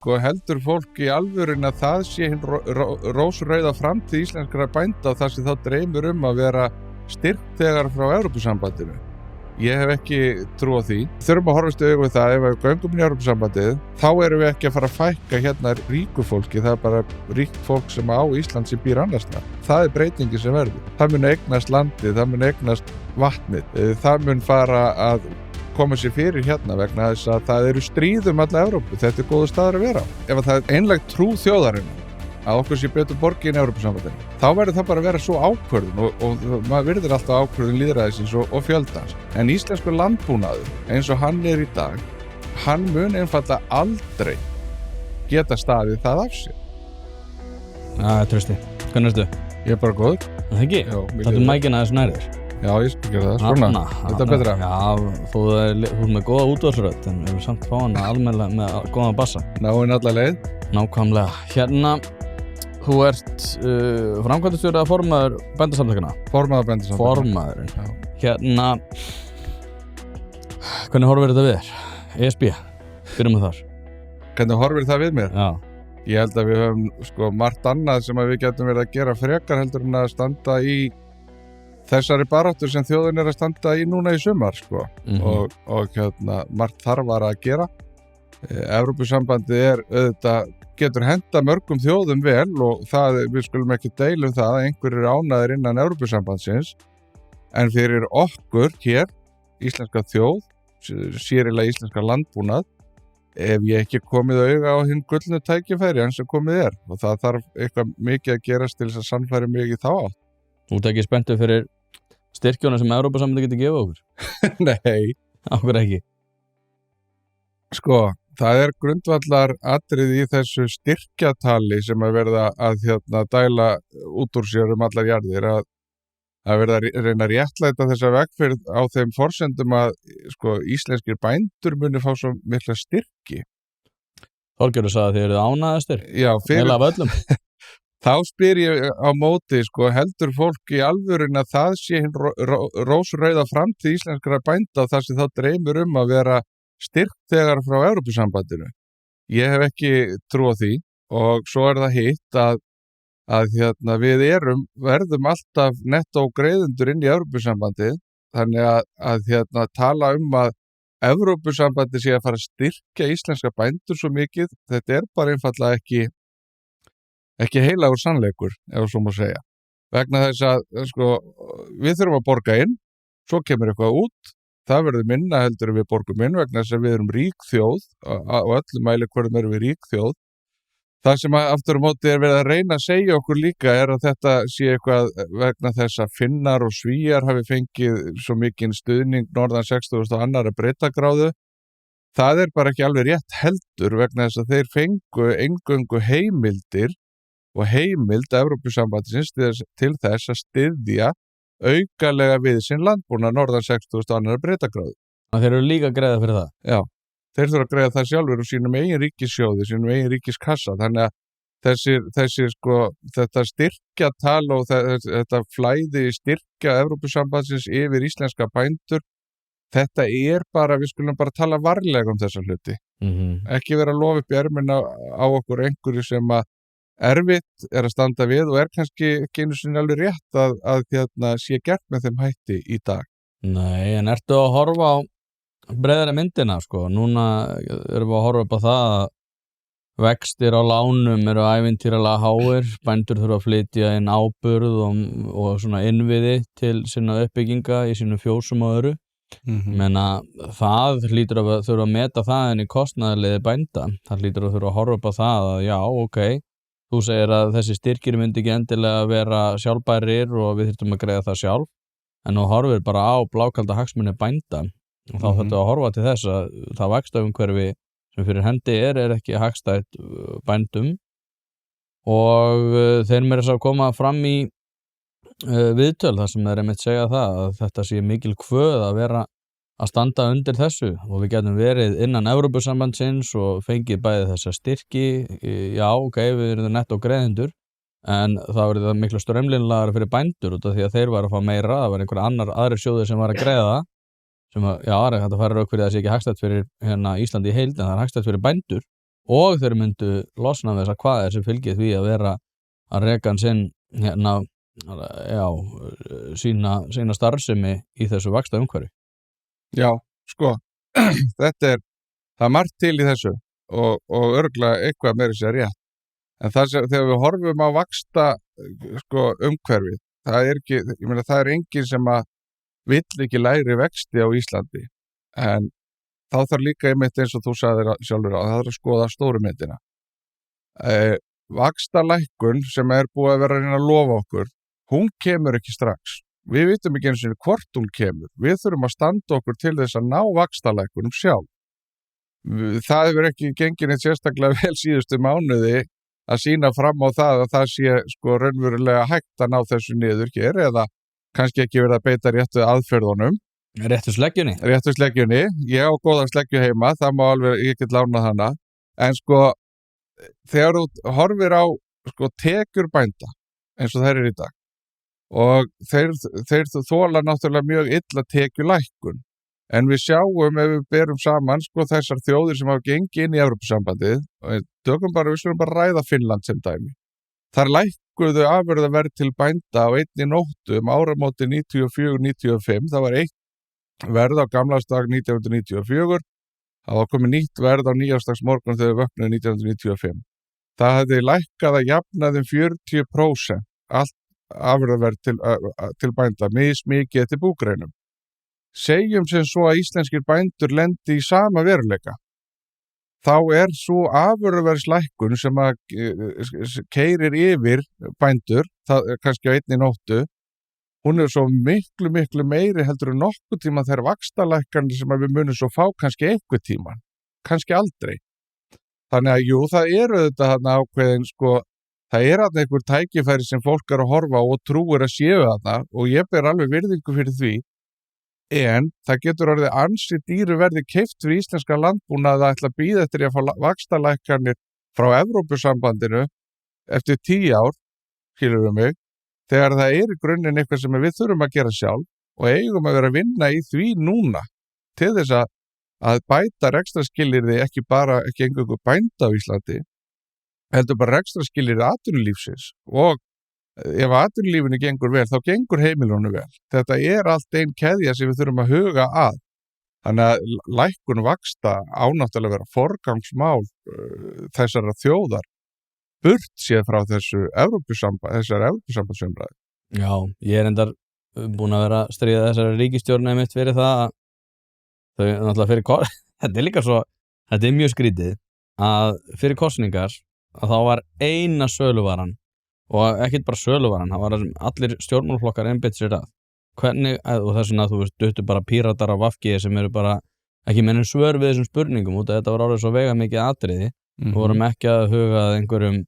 heldur fólk í alvörunni að það sé hinn rósrauða framtíð íslenskra bænda og það sem þá dreymir að vera styrkþegar frá Evrópusambandinu. Ég hef ekki trú á því. Þurfum að horfast í augu við það ef við göngum í Evrópusambandið, þá erum við ekki að fara að fækka hérna ríku fólki, það er bara ríkt fólk sem á Ísland sem býr annars staðar. Það er breytingin sem verður. Það mun eignast landið, það mun eignast vatnið, það mun fara að koma sér fyrir hérna vegna þess að það eru stríð alla Evrópu. Þetta er góður staður að vera á. Ef það er einlæg trú þjóðarinnar að okkur sé betur borgið í Evrópusambandinu, þá verður það bara að vera svo ákvörðun og maður virðir alltaf ákvörðun lýðræðisins og fjöldans. En íslenskur landbúnaður, eins og hann er í dag, hann mun einfaldlega aldrei geta staðið það af sér. Trausti, hvernig ertu? Ég er bara góður. Það ekki? Það er mækina þess nærður. Já, ég skal gera það. Svona, þetta er betra. Já, þú er með góða útvarpsrödd, en við erum samt fá hana almennilega með góða bassa. Náinn alla leið. Nákvæmlega. Hérna, þú ert framkvæmdastjóri eða formaður bændasamtökanna? Formaður bændasamtökanna. Formaðurinn. Já. Hérna, hvernig horfir þetta við þér? ESB, byrjum við þar. Hvernig horfir það við mér? Já. Ég held að við höfum margt annað sem við getum verið að gera frekar heldur en að standa í þessari baráttu sem þjóðin er að standa í núna í sumar, og margt þarf að gera. Evrópusambandið auðvitað getur henta mörgum þjóðum vel og við skulum ekki deila það að einhverjir ánægðir innan Evrópusambandsins, en fyrir okkur hér, íslenska þjóð, sérílega íslenska landbúnað, ef ég ekki komið auga á hinn gullnu tækifæri eins og komið er, og það þarf eitthvað mikið að gerast til þess að sannfæra mig í þá átt. Þú ert ekki spenntur fyrir styrkjuna sem Evrópusambandið getur gefið okkur? Nei. Okkur ekki? Það er grundvallar atriði í þessu styrkjatali sem að verða að dæla út úr sér allar jarðir, að verða að reyna að réttlæta þessa vegferð á þeim forsendum að íslenskir bændur muni fá svo mikla styrki. Þorgerður sagði að þið eruð ánægðastir? Já, fyrir af öllum. Þá spyr ég á móti, heldur fólk í alvörunni að það sé hinn rósrauða framtíð íslenskra bænda og það sem þá dreymir að vera styrkþegar frá Evrópusambandinu. Ég hef ekki trú á því og svo er það hitt að við verðum alltaf nettó greiðendur inn í Evrópusambandið, þannig að tala að Evrópusambandið sé að fara að styrkja íslenska bændur svo mikið, þetta er bara einfaldlega ekki heilagur sannleikur, ef svo má segja. Vegna þess að við þurfum að borga inn, svo kemur eitthvað út, það verður minna heldur við borgum inn vegna þess að við erum rík þjóð og öllum mælikvörðum erum við rík þjóð. Það sem aftur á móti er verið að reyna að segja okkur líka er að þetta sé eitthvað vegna þess að Finnar og Svíar hafi fengið svo mikinn stuðning norðan 62. breiddargráðu. Það er bara ekki alveg rétt heldur vegna þess að þeir fengu eingöngu heimildir og heimild Evrópusambandsins til þess að styðja aukalega við sinn landbúnað norðan 62. breiddargráðu. Þeir eru líka að greiða fyrir það? Já, þeir þurfa að greiða það sjálfur úr sínum eigin ríkissjóði, sínum eigin ríkiskassa. Þannig að þetta styrkjatal og þetta flæði styrkja Evrópusambandsins yfir íslenska bændur, þetta er bara, við skulum bara tala varlega þessa hluti. Ekki vera að lofa upp í ermina á okkur einhverju sem að erfitt er að standa við og er kannski ekki einu sinni alveg rétt að sé gert með þeim hætti í dag. Nei, en ertu að horfa á breiðari myndina, Núna erum við að horfa upp á það að vextir á lánum eru ævintýralega háir, bændur þurfa að flytja inn áburð og svona innviði til sinna uppbygginga í sínum fjósum og öðru. Menna það hlýtur að þurfa að meta það en í kostnaðarliði bænda. Það hlýtur að þurfa að horfa upp á það að já, þú segir að þessi styrkir myndi ekki endilega vera sjálfbærir og við þurfum að greiða það sjálf, en þú horfir bara á blákalda hagsmuni bænda og þá þurfum að horfa til þess að það vaxtaumhverfi sem fyrir hendi er ekki hagstætt bændum og þeir meira þess að koma fram í viðtöl þar sem þeir einmitt segja það að þetta sé mikil kvöð að vera að standa undir þessu og við getum verið innan Evrópusambandsins og fengið bæði þessa styrki, já, við erum það netto greiðendur, en það verið það miklu strömlinlegar fyrir bændur út af því að þeir var að fá meira, það var einhver aðrir sjóðir sem var að greiða, sem að, já, þetta færir auk fyrir að það sé ekki hagstætt fyrir Íslandi í heild, en það er hagstætt fyrir bændur og þeir myndu losna við þess að hvað sem fylgir því að vera að reka sinn sína starfsemi í þessu vaxta umhverfi. Já, sko, það er margt til í þessu og örugglega eitthvað meira sér rétt. En þegar við horfum á vaxta umhverfið, það er enginn sem að vill ekki lægri vexti á Íslandi. En þá þarf líka einmitt eins og þú sagðir sjálfur það er að skoða stóru myndina. Vaxtalækkun sem er búið að vera að reyna að lofa okkur, hún kemur ekki strax. Við vitum ekki einu sinni hvort hún kemur. Við þurfum að standa okkur til þess að ná vaxtalækkunum sjálf. Það hefur ekki gengið neitt sérstaklega vel síðustu mánuði að sýna fram á það að það sé raunverulega hægt að ná þessu niður hér eða kannski ekki verið að beita réttu aðferðunum. Réttu sleggjunni. Ég á góða sleggju heima, það má alveg, ég get lánað hana. En þegar þú horfir á tekjur bænda eins og þær í dag og þeir þola náttúrulega mjög illa tekjulækkun. En við sjáum ef við berum saman þessar þjóðir sem hafa gengið inn í Evrópusambandið og við skulum bara ræða Finnland sem dæmi. Þar lækkuðu afurðaverð til bænda á einni nóttu áramóti 94-95. Það var eitt verð á gamlarsdag 1994. Það var komið nýtt verð á nýjársdagsmorgun þegar við vöknuðu 1995. Það hefði lækkað að jafnaði 40% allt afurðaverð til bænda, mismikið eftir búgreinum. Segjum sem svo að íslenskir bændur lendi í sama veruleika. Þá er svo afurðaverðslækkun sem að keyrir yfir bændur, það er kannski á einni nóttu, hún er svo miklu meiri heldur en nokkuð tíma þegar vaxtalækkanir sem við munum svo fá kannski einhver tíma, kannski aldrei. Þannig að jú, það eru þetta þarna ákveðin, það er þarna einhver tækifæri sem fólk er að horfa á og trúir að séu þarna og ég ber alveg virðingu fyrir því. En það getur orðið ansi dýru verði keypt fyrir íslenska landbúnað að ætla að bíða eftir að fá vaxtalækkanir frá Evrópusambandinu eftir 10 ár, skilur við mig, þegar það er í grunninn eitthvað sem við þurfum að gera sjálf og eigum að vera að vinna í því núna til þess að bæta rekstrarskilyrði ekki eingöngu bænda á Íslandi, heldur bara rekstrarskilyrði atvinnulífsins og ef atvinnulífinu gengur vel, þá gengur heimilunum vel. Þetta er allt ein keðja sem við þurfum að huga að. Þannig að lækkun vaxta ánáttúrulega vera forgangsmál þessara þjóðar burt séð frá þessari Evrópusambandsumræðu. Já, ég er endar búin að vera að stríða þessari ríkisstjórn einmitt fyrir það að þau náttúrulega fyrir þetta er mjög skrítið að fyrir kosningar að þá var eina söluvaran og ekkert bara söluvaran, það var allir stjórnmálaflokkar einbeitt sér að hvernig, og þess vegna þú duttu bara píratar á VG sem eru bara ekki mennum svör við þessum spurningum út af þetta var orðið svo vega mikið atriði og vorum ekki að huga að einhverjum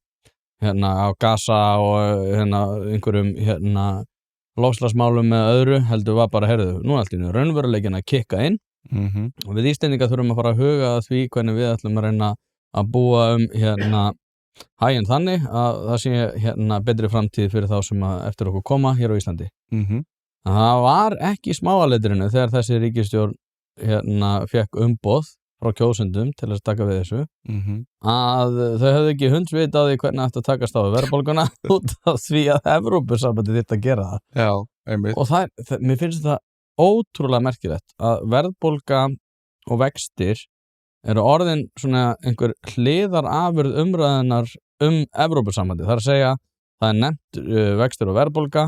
á Gaza og einhverjum loftslagsmálum með öðru, heldur var bara nú er allt í raunveruleikin að kikka inn og við Íslendingar þurfum að fara að huga að því hvernig við ætlum að reyna að búa hæginn þannig að það sé betri framtíð fyrir þá sem eftir okkur koma hér á Íslandi. Það var ekki smáaleitrinu þegar þessi ríkisstjórn fekk umboð frá kjósendum til að taka við þessu að þau höfðu ekki hundsvit á því hvernig ætti að takast á við verðbólguna út af því að Evrópusambandið þyrfti að gera það. Já, einmitt. Og mér finnst það ótrúlega merkilegt að verðbólga og vextir eru orðin svona einhver hliðarafurð umræðunar Evrópusambandið. Það er að segja, það er nefnt vextir og verðbólga,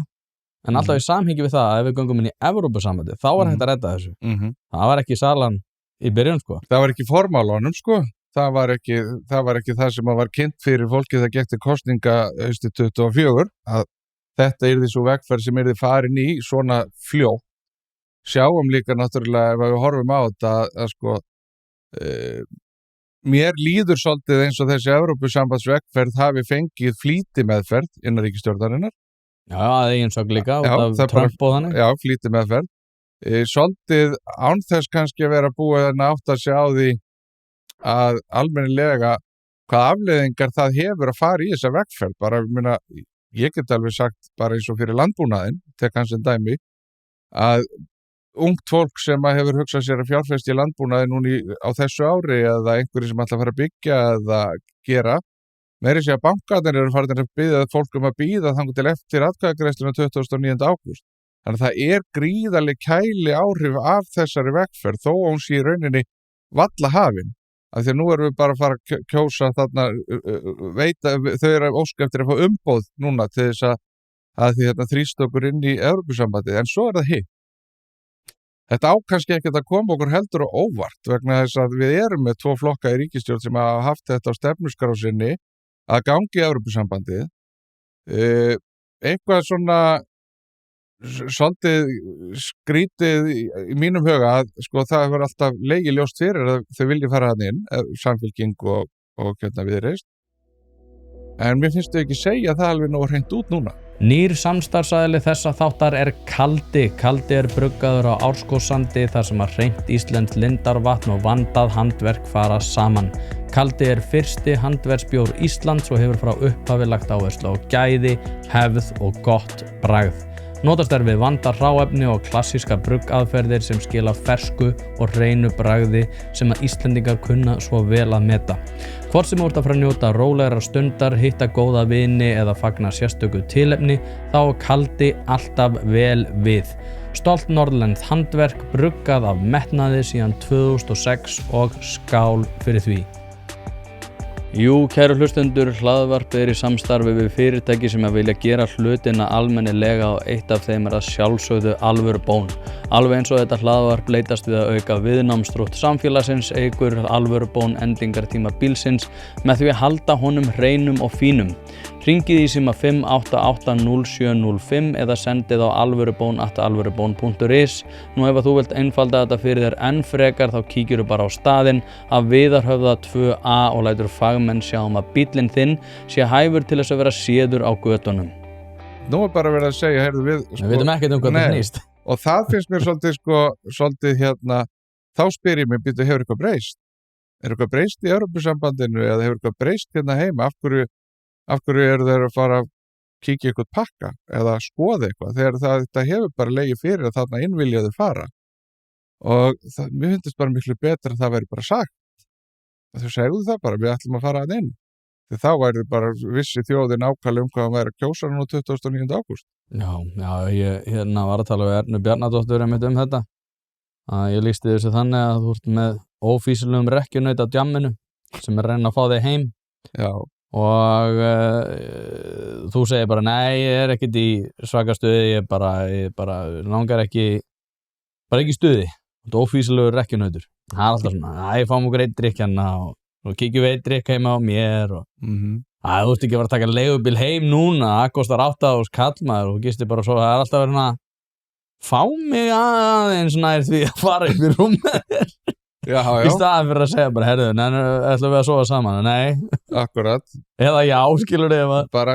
en alltaf í samhengi við það að ef við göngum inn í Evrópusambandið, þá var hægt að redda þessu. Það var ekki salan í byrjun, Það var ekki formálunum, Það var ekki það sem var kynnt fyrir fólki það gekk til kosninga haustið 24, að þetta yrði svo vegferð sem yrði farin í svona fljó. Sjáum líka náttúrulega ef við horfum á þetta að mér líður svolítið eins og þessi Evrópusambandsvegferð hafi fengið flýtimeðferð innan ríkisstjórnarinnar. Já, það er eins og líka út af Trump og þannig. Já, flýtimeðferð. Svolítið án þess kannski að vera búið að átta sig á því að almennilega hvað afleiðingar það hefur að fara í þessa vegferð. Bara, ég get alveg sagt bara eins og fyrir landbúnaðinn, tek hans en dæmi, að ungt fólk sem að hefur hugsað sér að fjárfesta í landbúnaði núna á þessu ári eða einhverjir sem ætla að fara að byggja eða gera. Meira að segja að bankarnir eru farin að biðja fólk að bíða þangað til eftir atkvæðagreiðsluna 29. ágúst. Þannig að það gríðarleg kæli áhrif af þessari vegferð þó að hún sé í rauninni valla hafin. Af því að nú erum við bara að fara að kjósa þarna, þau eru að óska eftir að fá umboð núna til þess að því þrýst okkur inn í Evrópusambandið, en svo það hitt. Þetta kannski ekkert að koma okkur heldur og óvart vegna þess að við erum með 2 flokka í ríkisstjórn sem hafa haft þetta á stefnuskrá sinni að gangi í Evrópusambandið. Eitthvað svona svolítið skrítið í mínum huga að sko það hefur alltaf legið ljóst fyrir að þau vilja fara hann inn, Samfylking og Viðreisn. En mér finnst þau ekki segja það alveg nógu hreint út núna. Nýr samstarfsaðili þessa þáttar Kaldi. Kaldi bruggaður á Árskógssandi þar sem að hreint íslenskt lindarvatn og vandað handverk fara saman. Kaldi fyrsti handverksbjór Íslands og hefur frá upphafi lagt áherslu á gæði, hefð og gott bragð. Notast við vandað hráefni og klassíska bruggaðferðir sem skila fersku og hreinu bragði sem að Íslendingar kunna svo vel að meta. Hvort sem ert að fara að njóta rólegra stundar, hitta góða vini eða fagna sérstöku tilefni, þá Kaldi alltaf vel við. Stolt norðlenskt handverk, bruggað af metnaði síðan 2006 og skál fyrir því. Jú, kæru hlustendur, hlaðvarpið í samstarfi við fyrirtæki sem að vilja gera hlutina almennilega og eitt af þeim að sjálfsögðu alvörubón. Alveg eins og þetta hlaðvarp leitast við að auka viðnámsþrótt samfélagsins, eykur alvörubón endingartíma bílsins með því að halda honum hreinum og fínum. Hringið í síma 5880705 eða sendið á alvörubón@alvörubón.is. Nú ef þú vilt einfalda þetta fyrir þér enn frekar þá kíkirðu bara á staðinn að Viðarhöfða 2A og lætur fagmenn sjá að bíllinn þinn sé hæfur til þess að vera séður á götunum. Nú bara verið að segja, heyrðu við... Við veitum ekkert hvað það snýst. Og það finnst mér svolítið þá spyr ég mig, hefur eitthvað breyst? Eitthvað breyst í Evrópusambandinu eða hefur eitthvað breyst hérna heima? Af hverju eru þeir að fara að kíkja eitthvað pakka eða skoða eitthvað þegar þetta hefur bara legið fyrir að þarna innviljaðu fara og mér finnst bara miklu betra að það væri bara sagt þau segðu það bara, við ætlum að fara að inn því þá væri bara vissi þjóðin ákvæmlega hvað hann væri að kjósa nú 29. ágúst. Já, ég var að tala við Ernu Bjarnadóttur einmitt þetta að ég lýsti þessu þannig að þú ert með ófýsilegum rekkjunaut á djamminu sem reyna að fá þig heim. Já. Og þú segir bara nei, ég ekkert í svaka stuði, ég bara langar ekki stuði, þetta er ófýsilegur rekkjunautur. Það alltaf svona, ég fá mér eitt drykk hérna og kíkjum við eitt drykk heima á mér og þú ert ekki að fara að taka leigubíl heim núna, það kostar 8.000 kall maður og gistir bara svo, það alltaf verið að fá mig aðeins nær því að fara upp í rúmið. Já. Í staðan fyrir að segja bara, herðu, ætlum við að sofa saman, nei. Akkurat. Eða já, skilur þig ef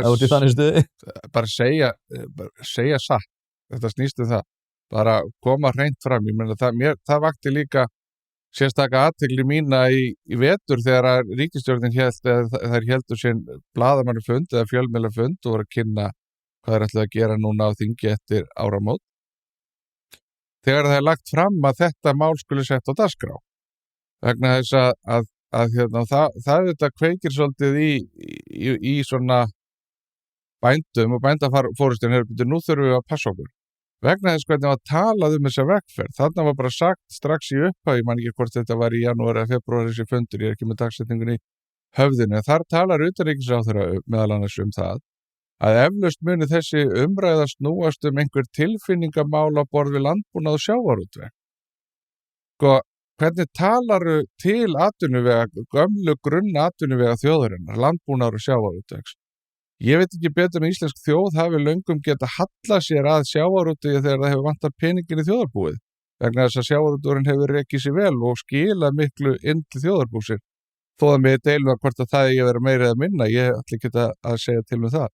út í þannig stuði. Bara segja satt, þetta snýst það. Bara koma hreint fram, ég meina það vakti líka sérstaka athygli mína í vetur þegar ríkisstjórnin þær heldur sinn blaðamannafund eða fjölmiðlafund og voru að kynna hvað ætlaði að gera núna á þingi eftir áramót. Þegar það lagt fram að þetta mál skuli sett á dagskrá. Vegna þess að þetta kveikir svolítið í svona bændum og bændafórustin nú þurfum við að passa okkur. Vegna þess hvernig var talað þessa vegferð. Þarna var bara sagt strax í upphafi, ég man ekki hvort þetta var í janúar eða febrúar þessi fundur, ég ekki með dagsetningun í höfðinu. Þar talar utanríkisráðherra meðal annars það að eflaust muni þessi umræða snúast einhver tilfinningamál á borð við landbúnað og sjávarútveg. Hvernig talaru til atvinnuvega, gömlu grunn atvinnuvega þjóðarinnar, landbúnaðar og sjávarútvegs? Ég veit ekki betur en íslensk þjóð hafi löngum geta hallað sér að sjávarútvegi þegar það hefur vantað peningin í þjóðarbúið. Vegna þess að sjávarútvegurinn hefur rekið sér vel og skilað miklu inn til þjóðarbúsir. Þó að mig deilum að hvort að það eigi að vera meira eða minna, ég ætla ekki að segja til með það.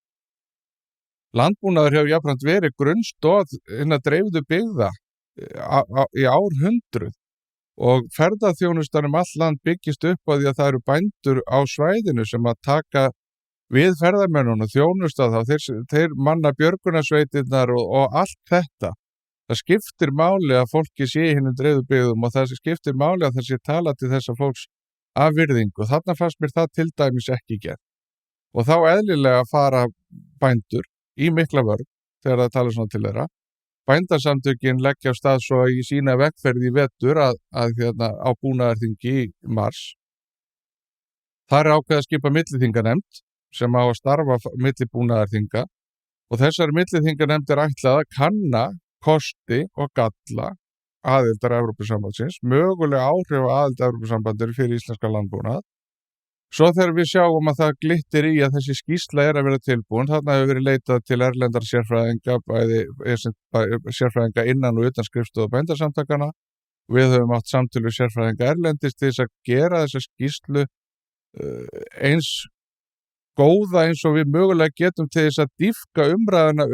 Landbúnaður hefur jafnframt verið grunnstoð hinna dreifðu byggða í árhundruð. Og ferðaþjónustan all land byggist upp á því að það eru bændur á svæðinu sem að taka við ferðamönnunum, þjónusta þá, þeir manna björgunarsveitirnar og allt þetta. Það skiptir máli að fólki sé í hinum dreifðu byggðum og það skiptir máli að það sé tala til þessa fólks af virðingu. Þarna fannst mér það til dæmis ekki gert. Og þá eðlilega fara bændur í mikla vörn þegar það tala svona til þeirra. Bændasamtökin leggja af stað svo í sína vegferð í vetur á búnaðarþingi í mars. Það ákveðið að skipa milliþinganefnd sem á að starfa milli búnaðarþinga og þessari milliþinganefnd ætlað að kanna kosti og galla aðildar Evrópusambandsins, mögulega áhrif aðild Evrópusambandir fyrir íslenska landbúnað. Svo þegar við sjáum að það glittir í að þessi skýrsla að vera tilbúin, þarna hefur verið leitað til erlendar sérfræðinga, sérfræðinga innan og utan skrifstofu bændasamtakana. Við höfum átt samtölu sérfræðinga erlendis til þess að gera þessa skýrslu eins góða eins og við mögulega getum til þess að dýpka umræðuna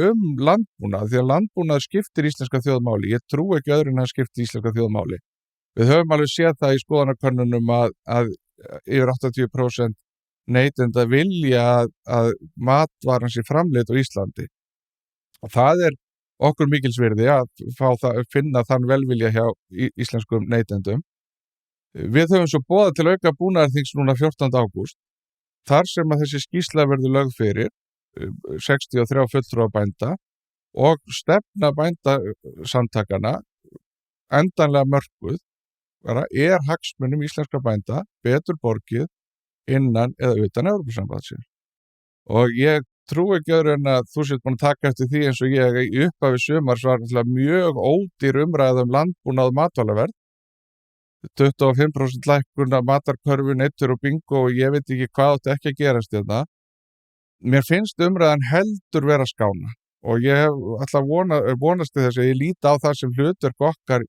landbúnað, því að landbúnað skiptir íslenska þjóðmáli. Ég trú ekki öðru en að skipti íslenska þjóðmáli. Við höfum alveg séð það í skoðanakönnunum að yfir 80% neytenda vilja að matvaran sé framleidd á Íslandi. Og það okkur mikils virði að finna þann velvilja hjá íslenskum neytendum. Við höfum svo boðað til auka búnaðarþings núna 14. ágúst. Þar sem að þessi skýrsla verður lögð fyrir 63 fulltrúa bænda og stefna bændasamtakana endanlega mörkuð hagsmunum íslenska bænda betur borgið innan eða utan Evrópusambandsins. Og ég trú ekki öðru en að þú sért búin að taka eftir því eins og ég í upphafi sumars var mjög ódýr umræða landbúnað og matvælaverð. 25% lækkun af matarkörfu, neyslu og bingo og ég veit ekki hvað átti ekki að gerast þetta. Mér finnst umræðan heldur vera skána og ég hef alltaf vonast til þess að ég líti á það sem hlutverk okkar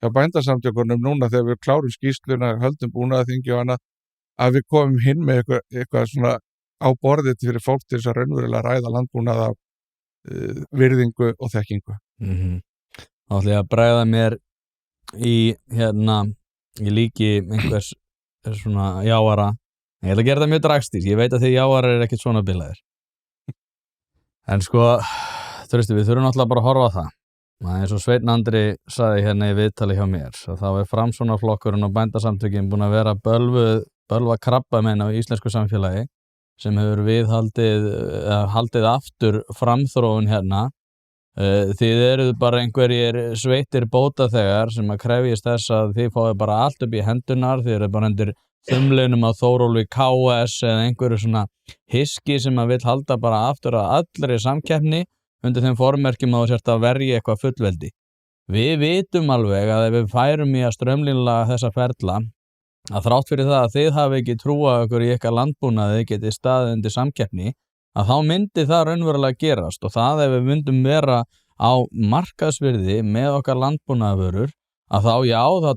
hjá bændasamtökunum núna þegar við klárum skýrsluna, höldum búnaðarþingi og annað, að við komum hinn með eitthvað svona á borðið fyrir fólk til þess að raunverulega ræða landbúnað af virðingu og þekkingu. Þá ætla ég að bregða mér í ég líki einhvers svona jáara. Ég ætla að gera það mjög dragstís. Ég veit að þið jáarar ekkert svona bilaðir. En sko, við þurfum náttúrulega bara að horfa á það. Eins og Sveinn Andri sagði í viðtali hjá mér, þá Framsóknarflokkurinn og bændasamtökin búin að vera bölva krabbamenn á íslensku samfélagi sem hefur haldið aftur framþróun Þið eruð bara einhverjir sveittir bótaþegar sem að krefjast þess að þið fáið bara allt upp í hendunar, þið eruð bara undir þumlinum á Þórólfi KS eða einhverju svona hiski sem að vill halda bara aftur að allri samkeppni undir þeim formerkjum að þú sért að verja eitthvað fullveldi. Við vitum alveg að ef við færum í að strömlínlega þessa ferla, að þrátt fyrir það að þið hafi ekki trúað okkur í eitthvað landbúnaði getið staðið undir samkeppni, að þá myndi það raunverulega gerast og það ef við myndum vera á markaðsvirði með okkar landbúnaðarvörur að þá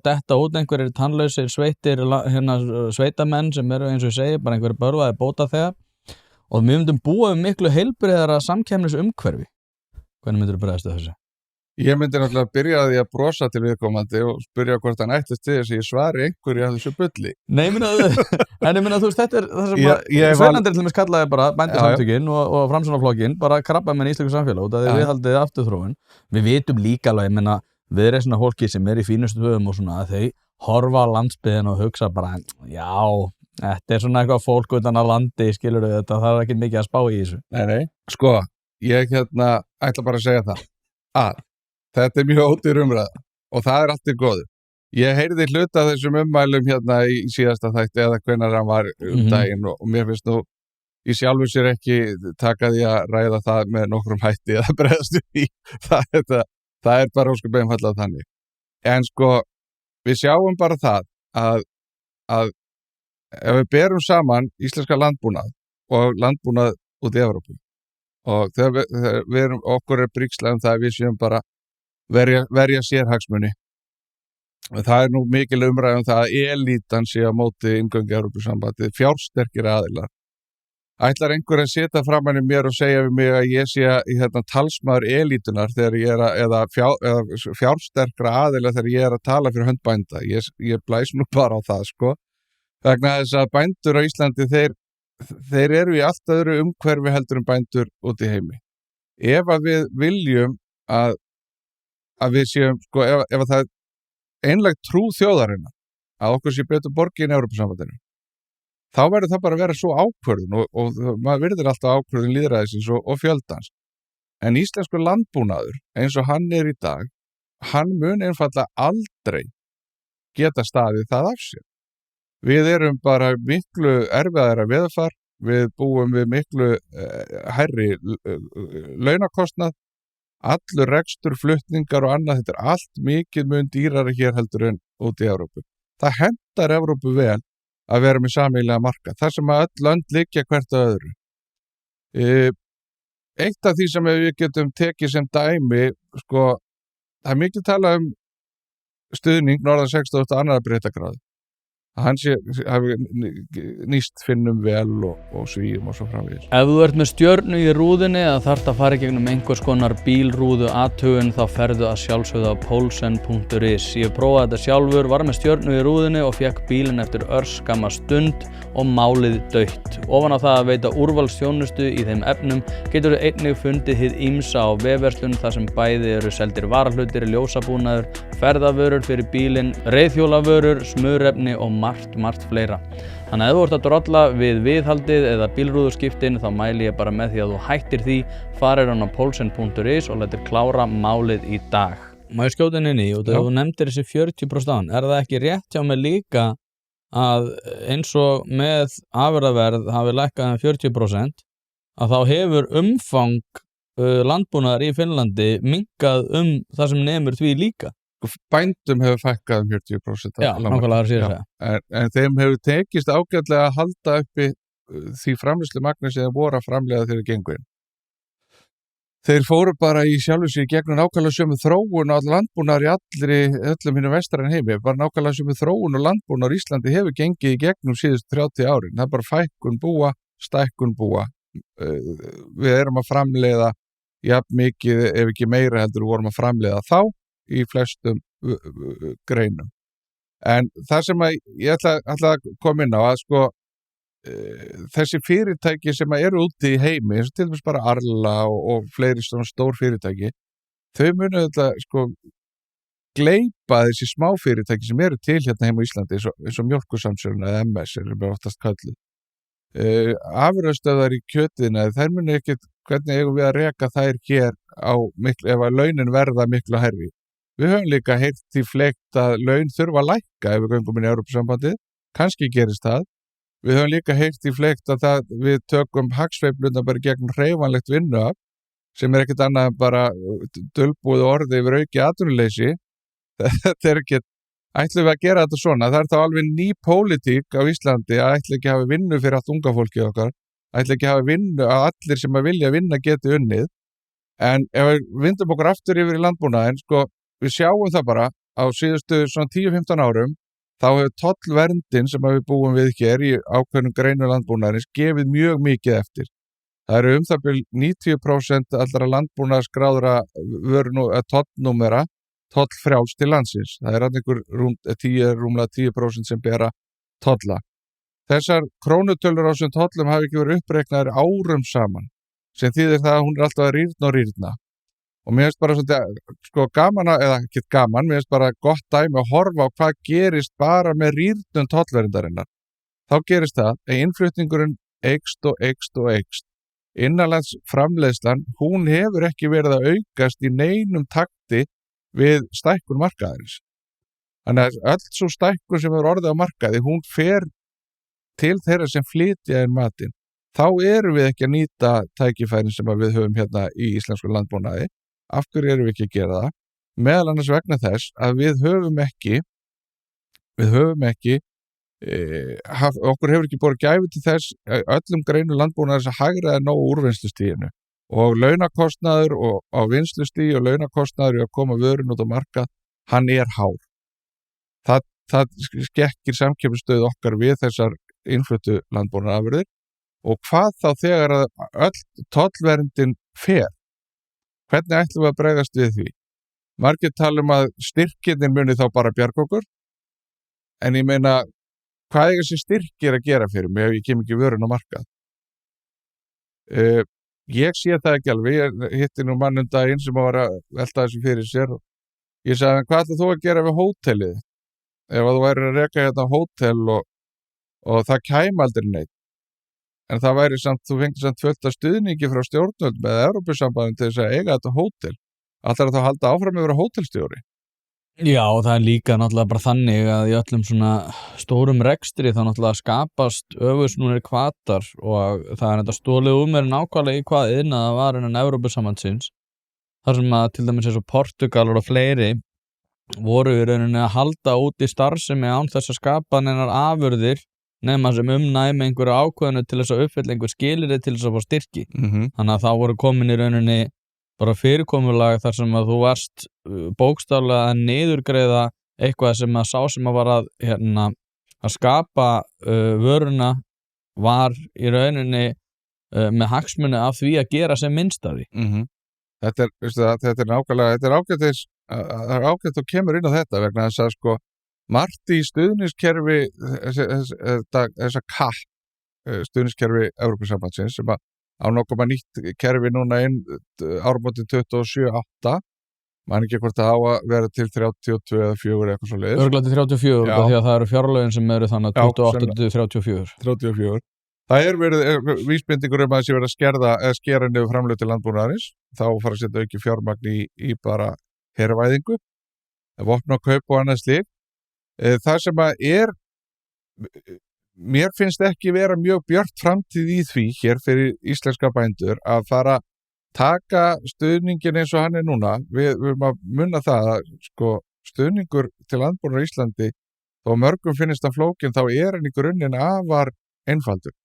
detta út einhverjir tannlausir sveitamenn sem eru eins og ég segi bara einhverjir bölvaði bótaþegar og við myndum búa miklu heilbrigðara samkeppnisumhverfi. Hvernig myndirðu bregðast þessu? Ég myndi náttúrulega byrja að því að brosa til viðkomandi og spyrja hvort hann ættist til þess að ég svari einhverju af þessu bulli. Nei, þú veist, þetta það sem Sveinn Andri til dæmis kallaði bara bændasamtökin og Framsóknarflokkinn bara krabbamenn í íslensku samfélag út af því viðhaldið afturþróun. Við vitum líka alveg, við erum svona fólki sem í fínustu höfum og svona að þau horfa á landsbyggðina og hugsa bara, já, þetta svona eitthvað fólk utan að landi, skilurðu þetta, það ekki mikið að spá í þessu. Nei, sko, ég ætla bara að segja það að þetta mjög ódýr umræða og það allt í góðu. Ég heyrði hluta af þessum ummælum í síðasta þætti eða hvenær hann var daginn og mér finnst nú í sjálfu sér ekki taka því að ræða það með nokkrum hætti að bregðast í. Það bara ósköp einfaldlega þannig. En sko, við sjáum bara það að ef við berum saman íslenska landbúnað og landbúnað út í Evrópu og þegar við okkur bríkslega það við séum bara verja sérhagsmuni. Það nú mikil umræðum það að elítan sé á móti inngöngu Evrópusambandið, fjársterkir aðilar. Ætlar einhver að setja framan í mér og segja við mig að ég sé talsmaður elítunar þegar ég eða fjársterkra aðila þegar ég að tala fyrir hönd bænda. Ég blæs nú bara á það, sko. Vegna þess að bændur á Íslandi, þeir eru í allt öðru umhverfi heldur bændur út í heimi. Ef að við viljum að að við séum, sko, ef að það er einlæg trú þjóðarinnar að okkur sé betur borgið í Evrópusambandinu, þá verður það bara að vera svo ákvörðun og maður virðir alltaf ákvörðun lýðræðisins og fjöldans. En íslenskur landbúnaður, eins og hann er í dag, hann mun einfaldlega aldrei geta staðið það af sér. Við erum bara miklu erfiðara veðurfar, við búum við miklu hærri launakostnað, allur rekstur, flutningar og annað, þetta er allt mikið mun dýrara hér heldur en út í Evrópu. Það hentar Evrópu vel að vera með sameiginlega markað, þar sem að öll lönd liggja hvert að öðru. Eitt af því sem við getum tekið sem dæmi, sko, það er mikið talað stuðning norðan 60 annarra breytagráðu. Hann hafi nýst Finnum vel og Svíum og svo framvegis. Ef þú ert með stjörnu í rúðinni eða þarft að fara í gegnum einhvers konar bílrúðu athugun, þá ferðu að sjálfsögðu á polsen.is. Ég prófaði þetta sjálfur, var með stjörnu í rúðinni og fekk bílinn eftir örskamma stund og málið dautt. Ofan á það að veita úrvalsþjónustu í þeim efnum getur þú einnig fundið hið ýmsa á vefverslun þar sem bæði eru seldir varahlutir, ljósabúnaður, ferðavörur fyrir bílinn, reiðhjólavörur, smurefni og margt fleira. Þannig að ef þú ert að drolla við viðhaldið eða bílrúðuskiptin, þá mæli ég bara með því að þú hættir því, farir á polsen.is og lætur klára málið í dag. Má ég skjóta inn í, og þegar þú nefndir þessi 40% án, er það ekki rétt hjá mig líka að eins og með afurðaverð hafi lækkað um 40%, að þá hefur umfang landbúnaðar í Finnlandi minnkað það sem nemur því líka? Bændum hefur fækkað um 40%. Já, nákvæmlega það sér það. En þeim hefur tekist ágætlega að halda uppi því framleiðslumagni sem þeir voru að framleiða þegar þeir gengu inn. Þeir fóru bara í sjálfu sig gegnum nákvæmlega sömu þróun og all landbúnaðar í öllum hinu vestræn heimi. Bara nákvæmlega sömu þróun og landbúnaðar í Íslandi hefur gengið í gegnum síðustu 30 árin. Það er bara fækkun búa, stækkun búa. Við erum að framleiða jafn mikið, ef ekki meira heldur, vorum að framleiða þá í flestum greinum. En það sem ég ætla að koma inn á að sko þessi fyrirtæki sem eru úti í heimi, eins og til dæmis bara Arla og fleiri svona stór fyrirtæki, þau munu þetta sko gleypa þessi smá fyrirtæki sem eru til hérna heima í Íslandi, eins og Mjólkursamsölun eða MS er oftast kallið. Afurðastöðvar í kjötiðina, þær munu ekkert, hvernig eigum við að reka þær hér á miklu, ef að launin verða miklu hærri. Við höfum líka heyrt því fleygt að laun þurfa að lækka ef við göngum inn í Evrópusambandið, kannski gerist það. Við höfum líka heyrt því fleygt að við tökum hagsveifluna bara gegn hreyfanlegt vinnuafl, sem er ekkert annað en bara dulbúið orði yfir auki atvinnuleysi. Þetta er ekkert, ætlum við að gera þetta svona, það er þá alveg ný pólitík á Íslandi að ætla ekki að hafa vinnu fyrir allt unga fólkið okkar, ætla ekki að hafa vinnu að allir sem að vilja vinna geti unnið. En ef við vindum okkur aftur yfir í landbúnaðinn, sko, við sjáum það bara á síðustu svona 10-15 árum, þá hefur tollverndin sem við búum við hér í ákveðnum greinum landbúnaðarins gefið mjög mikið eftir. Það eru það bil 90% allra landbúnaðarskráðra tollnúmera tollfrjáls til landsins. Það er rúmlega 10% sem bera tolla. Þessar krónutölur á þessum tollum hafi ekki verið uppreiknaðir árum saman, sem þýðir það að hún er alltaf að rýrna og rýrna. Og mér finnst bara sko gaman, eða ekki gaman, mér finnst bara gott dæmi að horfa á hvað gerist bara með rýrnum tollverðindarinnar. Þá gerist það að innflutningurinn eykst. Innanlands framleiðslan, hún hefur ekki verið að aukast í neinum takti við stækkun markaðarins. Þannig að öll svo stækkun sem er orðið á markaði, hún fer til þeirra sem flytja inn matinn. Þá erum við ekki að nýta tækifærin sem við höfum hérna í íslensku landbúnaði. Af hverju erum við ekki að gera það? Meðal annars vegna þess að við höfum ekki okkur hefur ekki borið gæfu til þess öllum greinum landbúnaðar að hagræða nógu úrvinnslustiginu, og launakostnaður og á vinnslustigi og launakostnaður í að koma vörun út á markað, hann er hár. Það skekkir samkeppnisstöðu okkar við þessar innfluttu landbúnaðarafurðir. Og hvað þá þegar að öll tollverndin fer? Hvernig ætlum við að bregðast við því? Margir tala að styrkirnir muni þá bara bjarga okkur, en ég meina, hvað er þessi styrkir að gera fyrir mig ef ég kem ekki vörun á markað? Ég sé það ekki alveg. Ég hitti nú mann daginn sem var að velta þessu fyrir sér Ég sagði, hvað ætlar þú að gera við hótelið? Ef að þú væri að reka hérna hótel og það kæmi aldrei neitt. En það væri samt, þú fengir samt fullt af stuðningi frá stjórnvöld með Evrópusambandinu til þess að eiga þetta hótel. Ætlar það að halda áfram að vera hótelstjóri? Já, það er líka náttúrulega bara þannig að í öllum svona stórum rekstri þá náttúrulega skapast öfusnúnir hvatar og það er þetta stólið mér nákvæmlega í hvað iðnaðar var innan Evrópusambandsins. Þar sem að til dæmis eins og Portugalar og fleiri voru í rauninni að halda út í starfsemi án þess að skapa neinar afurðir nema sem næmi einhverju ákveðinu til þess að uppfylla einhver skilyrði til þess að fá styrki. Þannig að þá voru komin í rauninni bara fyrirkomulag þar sem að þú varst bókstaflega að niðurgreiða eitthvað sem að sá sem að var að skapa vöruna var í rauninni með hagsmuni af því að gera sem minnst af því. Þetta er nákvæmlega, þetta er ágætt og kemur inn á þetta vegna þess að sko margt í stuðningskerfi þessa CAP stuðningskerfi Evrópusambandsins sem að á nokkuð nýtt kerfi núna inn áramótin 27-8 man ekki hvort það á að vera til 32 eða 4 eitthvað svo leiðis. Örugglega til 34 því að það eru fjárlögin sem eru þannig 28-34. Það verið vísbendingur að það sé verið að skera niður framlög til landbúnaðarins, þá fara að setja auki fjármagn í bara hervæðingu, vopnakaup og annað slíkt. Það sem að mér finnst ekki vera mjög björt framtíð í því hér fyrir íslenska bændur að fara að taka stuðningin eins og hann núna. Við erum að munna það að sko, stuðningur til landbúnaðar í Íslandi, þó mörgum finnst að flókin, þá hann í grunninn afar einfaldur.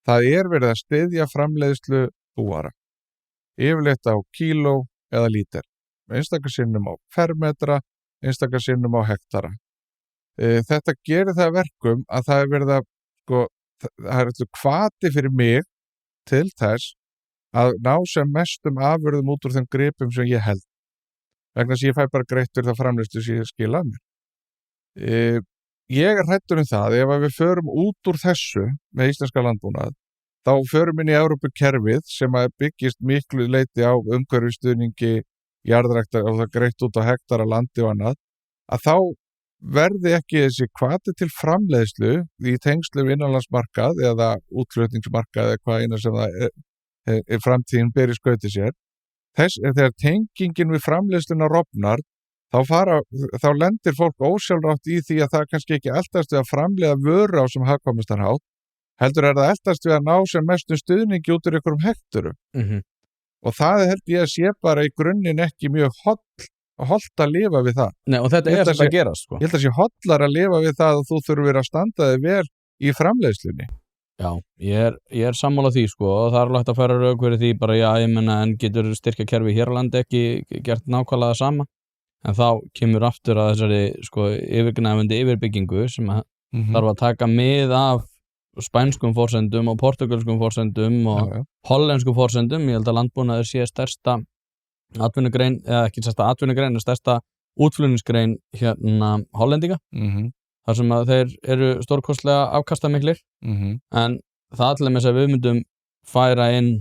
Það verið að styðja framleiðslu búara. Yfirleitt á kíló eða líter. Einstakar sinnum á fermetra, einstakar sinnum á hektara. Þetta gerir það verkum að það verið að, sko, það hvati fyrir mig til þess að ná sem mestum afurðum út úr þeim gripum sem ég held. Vegna þess að ég fæ bara greitt fyrir það framleiðslu sem ég skila að mér. Ég hræddur það ef við förum út úr þessu með íslenska landbúnað, þá förum inn í Evrópukerfið sem að byggist miklu leyti á umhverfisstuðningi, jarðræktar og það greitt út á hektara landi og annað, að þá verði ekki þessi hvati til framleiðslu í tengslu við innanlandsmarkað eða útflutningsmarkað eða hvað eina sem það framtíðin ber í skauti sér. Þegar tengingin við framleiðsluna rofnar, þá lendir fólk ósjálfrátt í því að það kannski ekki eldast við að framleiða vöru á sem hagkvæmastan hátt, heldur það eldast við að ná sem mestum stuðningi út úr einhverjum hekturum. Og það held ég að sé bara í grunninn ekki mjög hollt að lifa við það. Nei, og þetta sem að gerast, sko. Ég held að sé hollar að lifa við það og þú þurfir að standa þig vel í framleiðslunni. Já, ég sammála því, sko, og það alveg hægt að færa rök fyrir því bara, já, ég menna, en getur styrkjakerfi hér á landi ekki gert nákvæmlega sama? En þá kemur aftur að þessari sko, yfirgnæfandi yfirbyggingu sem þarf að taka mið af spænskum forsendum og portugalskum forsendum og hollenskum forsendum. Ég held að landbúnaður sé stærsta atvinnugrein, eða ekki stærsta atvinnugrein, stærsta útflutningsgrein hollendinga. Þar sem að þeir eru stórkostlega afkastamiklir. En það allir með þess að við myndum færa inn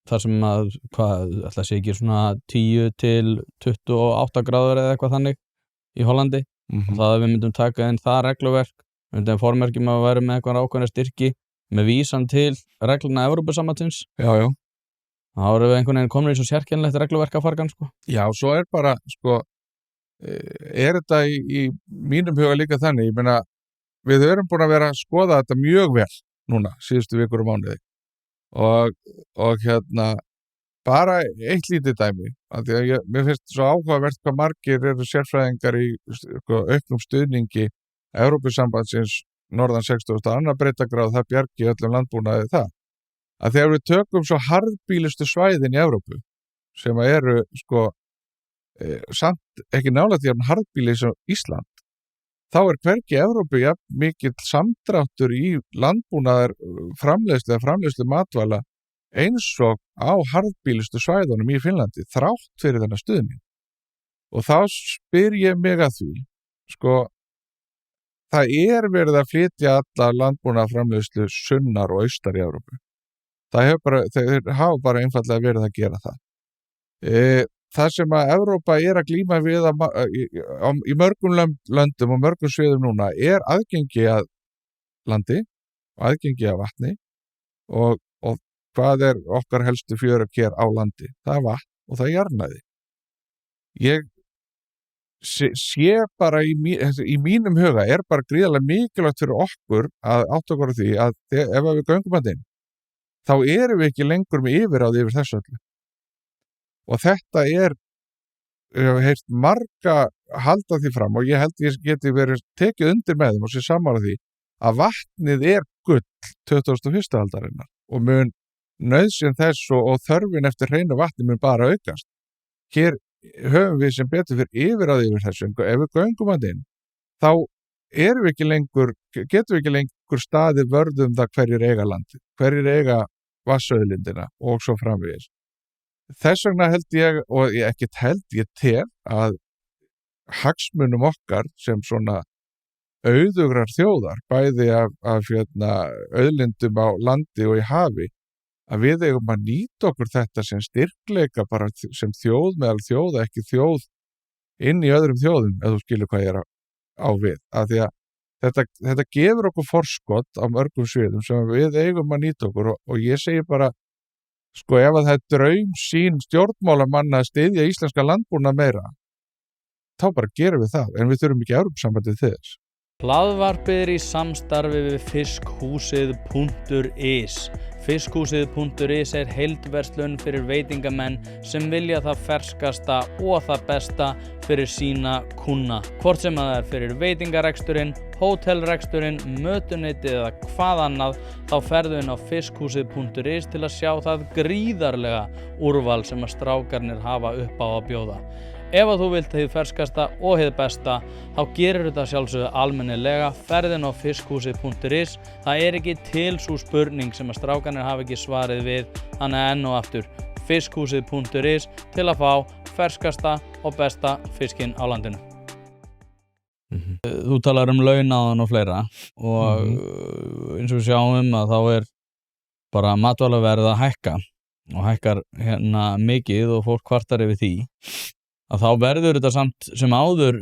þar sem að, ætla að sé ekki svona 10 til 28 gráður eða eitthvað þannig í Hollandi. Og það að við myndum taka inn það regluverk, við myndum formerkjum að vera með eitthvað ákveðna styrki með vísan til regluna Evrópusambandsins. Já. Þá erum við einhvern veginn komin í svo sérkennilegt regluverkafargan, sko. Já, svo bara, sko, þetta í mínum huga líka þannig, ég meina, við erum búin að vera að skoða þetta mjög vel núna, síðustu vikur og mánuði. Og bara eitt lítið dæmi af því að mér finnst svo áhugavert hvað margir eru sérfræðingar í auknum stuðningi Evrópusambandsins norðan 62. breiddargráðu, það bjargi öllum landbúnaði það að þegar við tökum svo harðbýlustu svæðin í Evrópu sem eru samt ekki nálægt í harðbýli sem Ísland, þá hvergi Evrópu mikill samdráttur í landbúnaðar framleiðslu matvæla eins og á harðbýlustu svæðunum í Finnlandi, þrátt fyrir þennan stuðning. Og þá spyr ég mig að því, það verið að flytja alla landbúnaðarframleiðslu sunnar og austar í Evrópu. Þeir hafa bara einfallega verið að gera það. það sem að Evrópa að glíma við í mörgum löndum og mörgum sviðum núna aðgengi að landi, aðgengi að vatni og hvað okkar helstu fjörök hér á landi? Það vatn og það jarðnæði. Ég sé bara í mínum huga bara gríðarlega mikilvægt fyrir okkur að átta okkur á því að ef við göngum að inn, þá erum við ekki lengur með yfirráð yfir þessu öllu. Og þetta ég hef heyrt marga halda því fram og ég held ég geti verið tekið undir með þeim og sé sammála því að vatnið gull 21. aldarinnar og mun nauðsyn þess og þörfin eftir hreinu vatni mun bara aukast. Hér höfum við sem betur fyrir yfirráð yfir þessu. Ef við göngum að inn, þá getum við ekki lengur staðið vörð það hverjir eiga landið, hverjir eiga vatnsauðlindina og svo framvegis. Þess vegna held ég, og ég tel að hagsmunum okkar sem svona auðugrar þjóðar, bæði af auðlindum á landi og í hafi, að við eigum að nýta okkur þetta sem styrkleika bara sem þjóð meðal þjóða, ekki þjóð inn í öðrum þjóðum, ef þú skilur hvað ég á við. Af því að þetta gefur okkur forskot á mörgum sviðum sem við eigum að nýta okkur og ég segi bara, sko, ef að það draum sín stjórnmálamanna að styðja íslenska landbúnað meira, þá bara gerum við það, en við þurfum ekki Evrópusambandið til þess. Hlaðvarpið í samstarfi við fiskhúsið.is. Fiskhúsið.is heildverslun fyrir veitingamenn sem vilja það ferskasta og það besta fyrir sína kúnna. Hvort sem það fyrir veitingareksturinn, hótelreksturinn, mötuneytið eða hvað annað, þá ferðu inn á fiskhúsið.is til að sjá það gríðarlega úrval sem að strákarnir hafa upp á að bjóða. Ef að þú vilt hið ferskasta og hið besta, þá gerir þetta sjálfsögðu almennilega, ferðin á fiskhúsið.is. Það ekki til sú spurning sem að strákarnir hafa ekki svarið við, þannig enn og aftur fiskhúsið.is til að fá ferskasta og besta fiskinn á landinu. Þú talar launaðan og fleira og eins og við sjáum að þá bara matvælaverð að hækka og hækkar mikið og fólk kvartar yfir því. Að þá verður þetta samt sem áður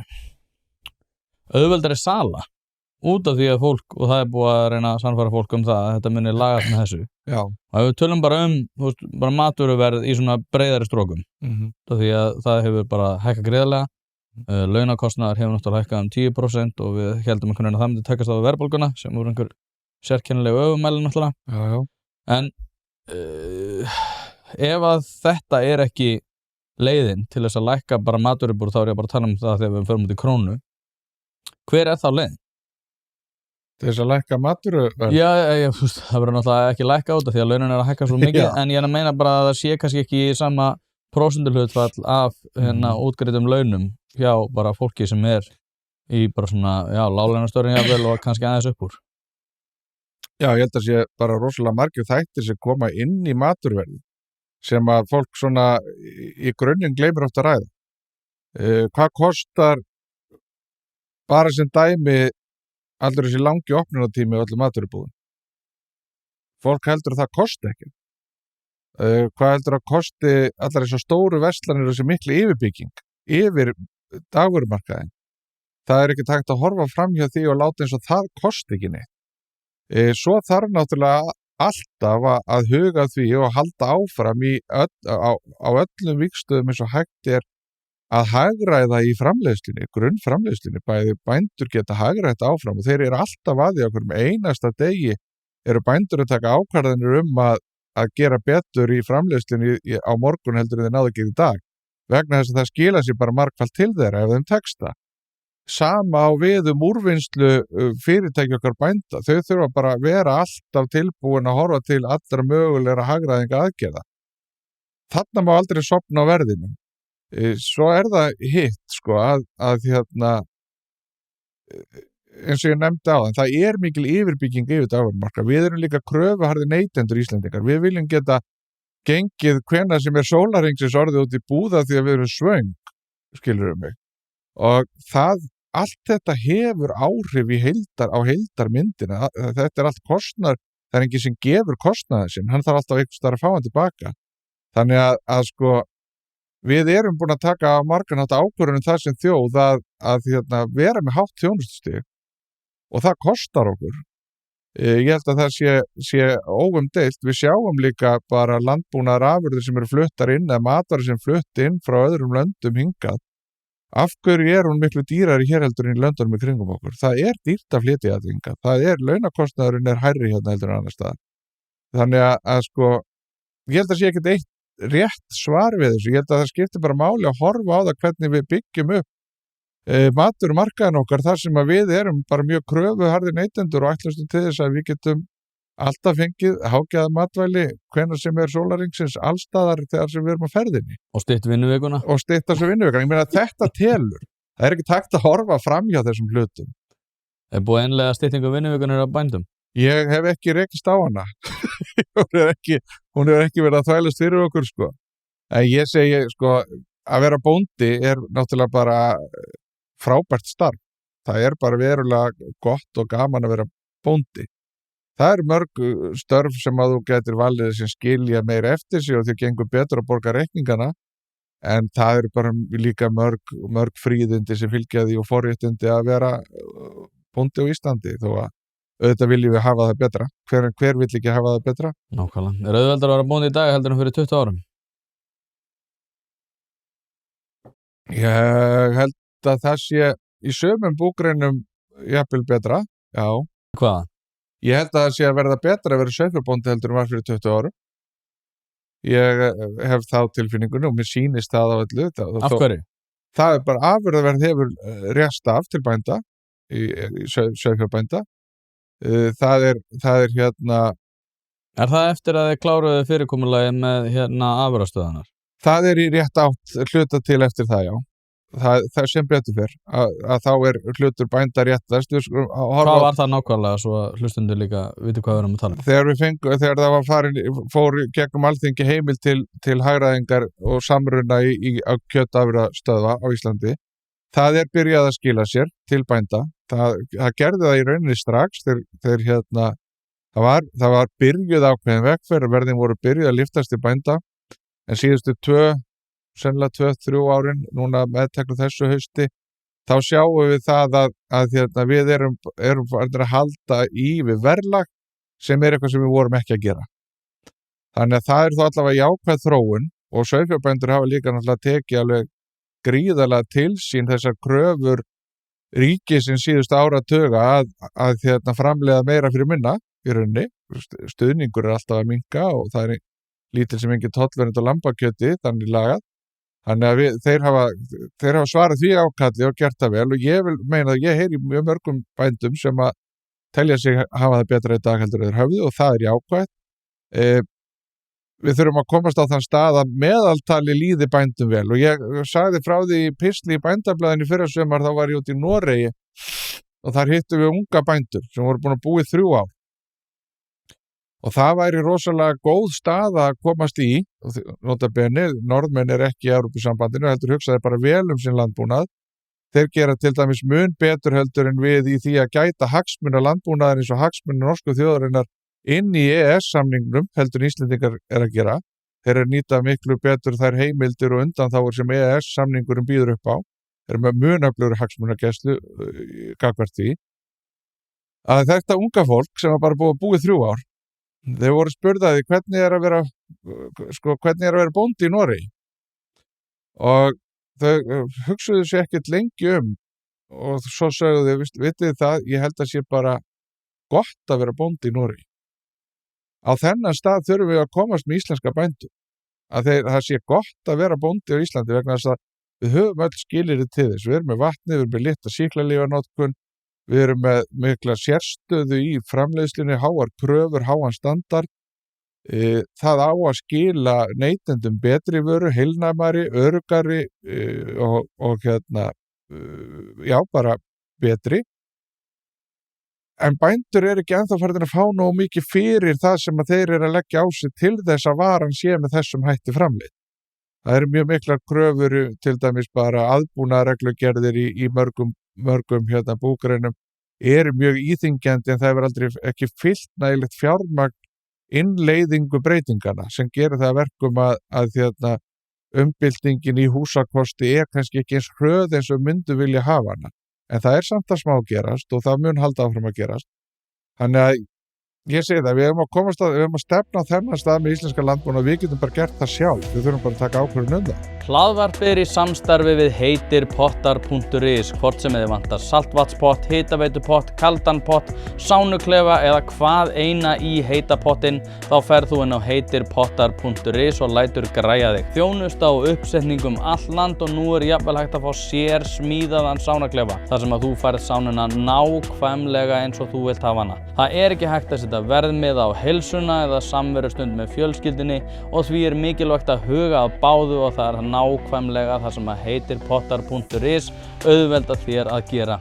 auðveldari sala út af því að fólk, og það búið að reyna að sannfæra fólk það, að þetta muni lagast með þessu. Já. Og ef við tölum bara bara matvöruverð í svona breiðari strókum, því að það hefur bara hækkað gríðarlega, launakostnaðar hefur náttúrulega hækkað 10% og við heldum að það myndi takast á verðbólguna sem voru einhver sérkennileg öfumæli náttúrulega. Já. En ef að þetta ekki leiðin til þess að lækka bara matvörubúr, þá ég bara að tala það þegar við förum út í krónu. Hver þá leiðin? Til þess að lækka matvöruverð? Já, það verður náttúrulega ekki lækka út af því að launin að hækka svo mikið, en ég meina bara að það sé kannski ekki sama prósentuhlutfall af útgreiddum launum hjá bara fólki sem í bara svona, láglaunastörfum jafnvel og kannski aðeins upp úr. Já, ég held að sé bara rosalega margir þættir sem koma inn í matvöruverði sem að fólk svona í grunninn gleymir oft að ræða. Hvað kostar bara sem dæmi allur þessi langi opnunartími og öllum matvörubúðum? Fólk heldur að það kosti ekki. Hvað heldur að kosti allar þessar stóru verslanir og þessi miklu yfirbygging yfir dagvörumarkaðinn? Það ekki hægt að horfa fram hjá því og láta eins og það kosti ekki neitt. Svo þarf náttúrulega alltaf að huga því og halda áfram á öllum vígstöðum eins og hægt að hagræða í framleiðslunni, grunnframleiðslunni, bæði bændur geta hagrætt áfram og þeir alltaf að því okkur með einasta degi bændur að taka ákvarðanir að gera betur í framleiðslunni á morgun heldur en þeir náðu að gera í dag, vegna þess að það skila sér bara margfalt til þeirra ef þeim tekst það. Sama á við úrvinnslu fyrirtæki okkar bænda, þau þurfa bara að vera alltaf tilbúin að horfa til allra mögulegra hagræðinga aðgerða. Þarna má aldrei sofna á verðinu. Svo það hitt, sko, að eins og ég nefndi á það mikil yfirbygging yfir dagvörumarkað. Við erum líka kröfuharðir neytendur Íslendingar. Við viljum geta gengið hvenær sem sólarhringsins orðið út í búða því að við erum svöng, skilurðu mig. Og allt þetta hefur áhrif á heildarmyndina. Þetta allt kostnaður, það enginn sem gefur kostnaðin sinn, hann þarf alltaf einhvers staðar að fá hann tilbaka. Þannig að sko, við erum búin að taka á margan hátt ákvörðun það sem þjóð að vera með hátt þjónustustig og það kostar okkur. Ég held að það sé óumdeilt. Við sjáum líka bara landbúnaðar afurðir sem eru fluttar inn eða matvara sem flutt inn frá öðrum löndum hingað. Af hverju hún miklu dýrari hér heldur en í löndunum í kringum okkur? Það dýrt að flytja þetta hingað. Það launakostnaðurinn hærri hérna heldur en annars staðar. Þannig að sko, ég held að sé ekkert eitt rétt svar við þessu. Ég held að það skiptir bara máli að horfa á það hvernig við byggjum upp maturmarkaðin okkar þar sem að við erum bara mjög kröfuharðir neytendur og ætlastum til þess að við getum alltaf fengið hágæða matvæli hvenær sem sólaringsins allstaðar þegar sem við erum á ferðinni. Og stytt vinnuvikuna. Ég meina þetta telur. Það ekki takt að horfa fram hjá þessum hlutum. Búið einlega styttingu vinnuvikunir á bændum? Ég hef ekki rekist á hana. hún hefur ekki verið að þvælast fyrir okkur sko. En ég segi sko að vera bóndi náttúrulega bara frábært starf. Það bara verulega gott og gaman að vera bóndi. Það mörg störf sem að þú getur valið sem skilja meira eftir sig og þau gengur betur að borga reikningana, en það bara líka mörg fríðindi sem fylgja því og forréttindi að vera bóndi á Íslandi, þó að auðvitað viljum við hafa það betra. Hver vill ekki hafa það betra? Nákvæmlega. Auðveldar að vera bóndi í dag heldur en fyrir 20 árum? Ég held að það sé í sömum búgreinum jafnvel betra, já. Hvað? Ég held að það sé að verða betra að vera sauðfjárbóndi heldur en var fyrir 20 árum. Ég hef þá tilfinningunni og mér sýnist það á öllu. Af hverju? Það bara afurðaverð hefur rjast af til bænda, í sauðfjárbænda. Það hérna... Er það eftir að þið kláruðu fyrirkomulagi með afurðastöðunar? Það í rétt átt hluta til eftir það, já. Það sem betur fyrr, að þá hlutur bænda réttast. Hvað var það nákvæmlega svo að hlustundur líka viti hvað við erum að tala um? Þegar það var fór gegnum alþingi heimil til hagræðingar og samruna í kjötafurðastöðva á Íslandi, það byrjað að skila sér til bænda. Það gerði það í rauninni strax þegar það var byrjuð ákveðin vegferð, verðin voru byrjuð að liftast til bænda, en síðustu sennilega 2-3 árin, núna meðteknu þessu hausti, þá sjáum við það að við erum að halda við verðlag sem eitthvað sem við vorum ekki að gera. Þannig að það þó allavega jákvæð þróun og sauðfjárbændur hafa líka náttúrulega tekið alveg gríðarlega til sín þessar kröfur ríkisins síðustu áratuga að framleiða meira fyrir minna í rauninni. Stuðningur alltaf að minnka og það lítil sem engin tollvernd og lambakjöti, þannig lagað. Þannig að þeir hafa svarað því ákalli og gert það vel og ég vil meina að ég heyri mjög mörgum bændum sem að telja sig hafa það betra í dag heldur en þeir höfðu og það jákvætt. Við þurfum að komast á þann stað að meðaltali líði bændum vel og ég sagði frá því í pistli í bændablaðinu fyrra sumar, þá var ég út í Noregi og þar hittum við unga bændur sem voru búin að búa í 3 ár. Og það væri rosalega góð stað að komast í, og nota bene, Norðmenn ekki í Evrópusambandinu, heldur hugsaði bara vel sinn landbúnað. Þeir gera til dæmis mun betur heldur en við í því að gæta hagsmuna landbúnaðarins og hagsmuna norsku þjóðarinnar inn í EES-samningnum heldur en Íslendingar að gera. Þeir nýta miklu betur þær heimildir og undanþágur sem EES-samningurinn býður upp á. Þeir með mun öflugri hagsmunagæslu gagnvart því. Að þetta unga fólk sem var bara búið 3 ár, þeir voru spurðaði hvernig að vera bóndi í Noregi og þau hugsuðu sér ekkert lengi og svo sögðu þau, vitið það, ég held að sé bara gott að vera bóndi í Noregi. Á þennan stað þurfum við að komast með íslenska bændur, að það sé gott að vera bóndi á Íslandi vegna þess að við höfum öll skilyrði til þess. Við erum með vatni, við erum með litla sýklalyfjanotkun, við erum með mikla sérstöðu í framleiðslunni, háar kröfur, háan standard. Það á að skila neytendum betri vöru, heilnæmari, öruggari og bara betri. En bændur ekki ennþá farin að fá nógu mikið fyrir það sem að þeir að leggja á sig til þess að varan sé með þessum hætti framleidd. Það eru mjög miklar kröfur, til dæmis bara aðbúnaðarreglugerðir í mörgum búgreinum eru mjög íþyngjandi en það hefur aldrei ekki fyllt nægilegt fjármagn innleiðingu breytingana sem gerir það verkum að umbyltingin í húsakosti kannski ekki eins hröð eins og myndu vilja hafa hana. En það samt að smá gerast og það mun halda áfram að gerast. Þannig að ég segi það, við höfum að stefna á þennan stað með íslenska landbúnað og við getum bara gert það sjálf. Við þurfum bara að taka ákvörðun það. Hlaðvarp í samstarfi við heitirpottar.is, hvort sem þið vantar saltvatnspott, hitaveitupott, kaldan pott, sánuklefa eða hvað eina í heita pottinn, þá ferð þú inn á heitirpottar.is og lætur græja þig. Þjónusta og uppsetningum all land og nú jafnvel hægt að fá sér smíðaðan sánuklefa, þar sem að þú færð sánuna nákvæmlega eins og þú vilt hafa hana. Það ekki hægt að setja verðmiða á heilsuna eða samverustund með fjölskyldunni og því mikilvægt að huga að báðu og það nákvæmlega það sem að heitirpottar.is auðvelda þér að gera.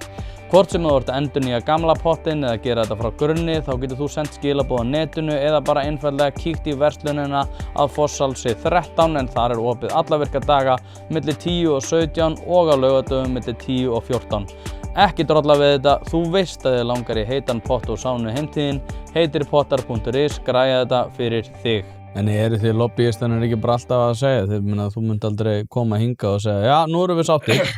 Hvort sem þú ert að endurnýja gamla pottinn eða gera þetta frá grunni, þá getur þú sendt skilaboð á netinu eða bara einfaldlega kíkt í verslunina að Fosshálsi 13 en þar opið alla virka daga milli 10 og 17 og á laugardögum milli 10 og 14. Ekki drolla við þetta, þú veist að þið langar í heitan pott og sánu heimtíðin, heitirpottar.is græja þetta fyrir þig. En þið lobbyistarnir ekki bara alltaf að segja, þú munt aldrei koma hingað og segja, já, nú erum við sáttir.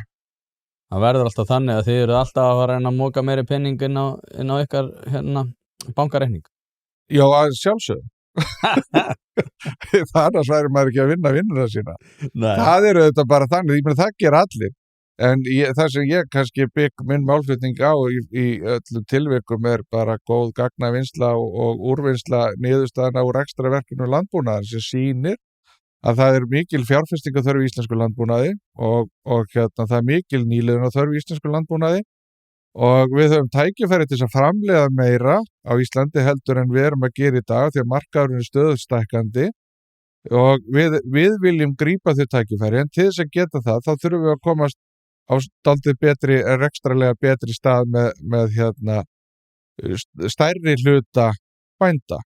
Það verður alltaf þannig að þið eruð alltaf að reyna að móka meiri penning inn á ykkar bankareikning. Já, að sjálfsögðu. Það annars væri maður ekki að vinna vinnuna sína. Nei. Það þetta bara þannig, ég meina það gera allir. En það sem ég kannski bygg minn málflutning á í öllum tilvikum bara góð gagnavinnsla og úrvinnsla niðurstaðana úr rekstrarverkinu landbúnaðar sem sýnir að það mikil fjárfestingaþörf í íslensku landbúnaði og það mikil nýliðunarþörf í íslensku landbúnaði og við höfum tækifæri til að framleiða meira á Íslandi heldur en við erum að gera í dag því að markaðurinn stöðugt stækkandi og við viljum grípa þau tækifæri en til þess að geta það þá þurfum við að komast á dálítið rekstrarlega betri stað með stærri hluta bænda.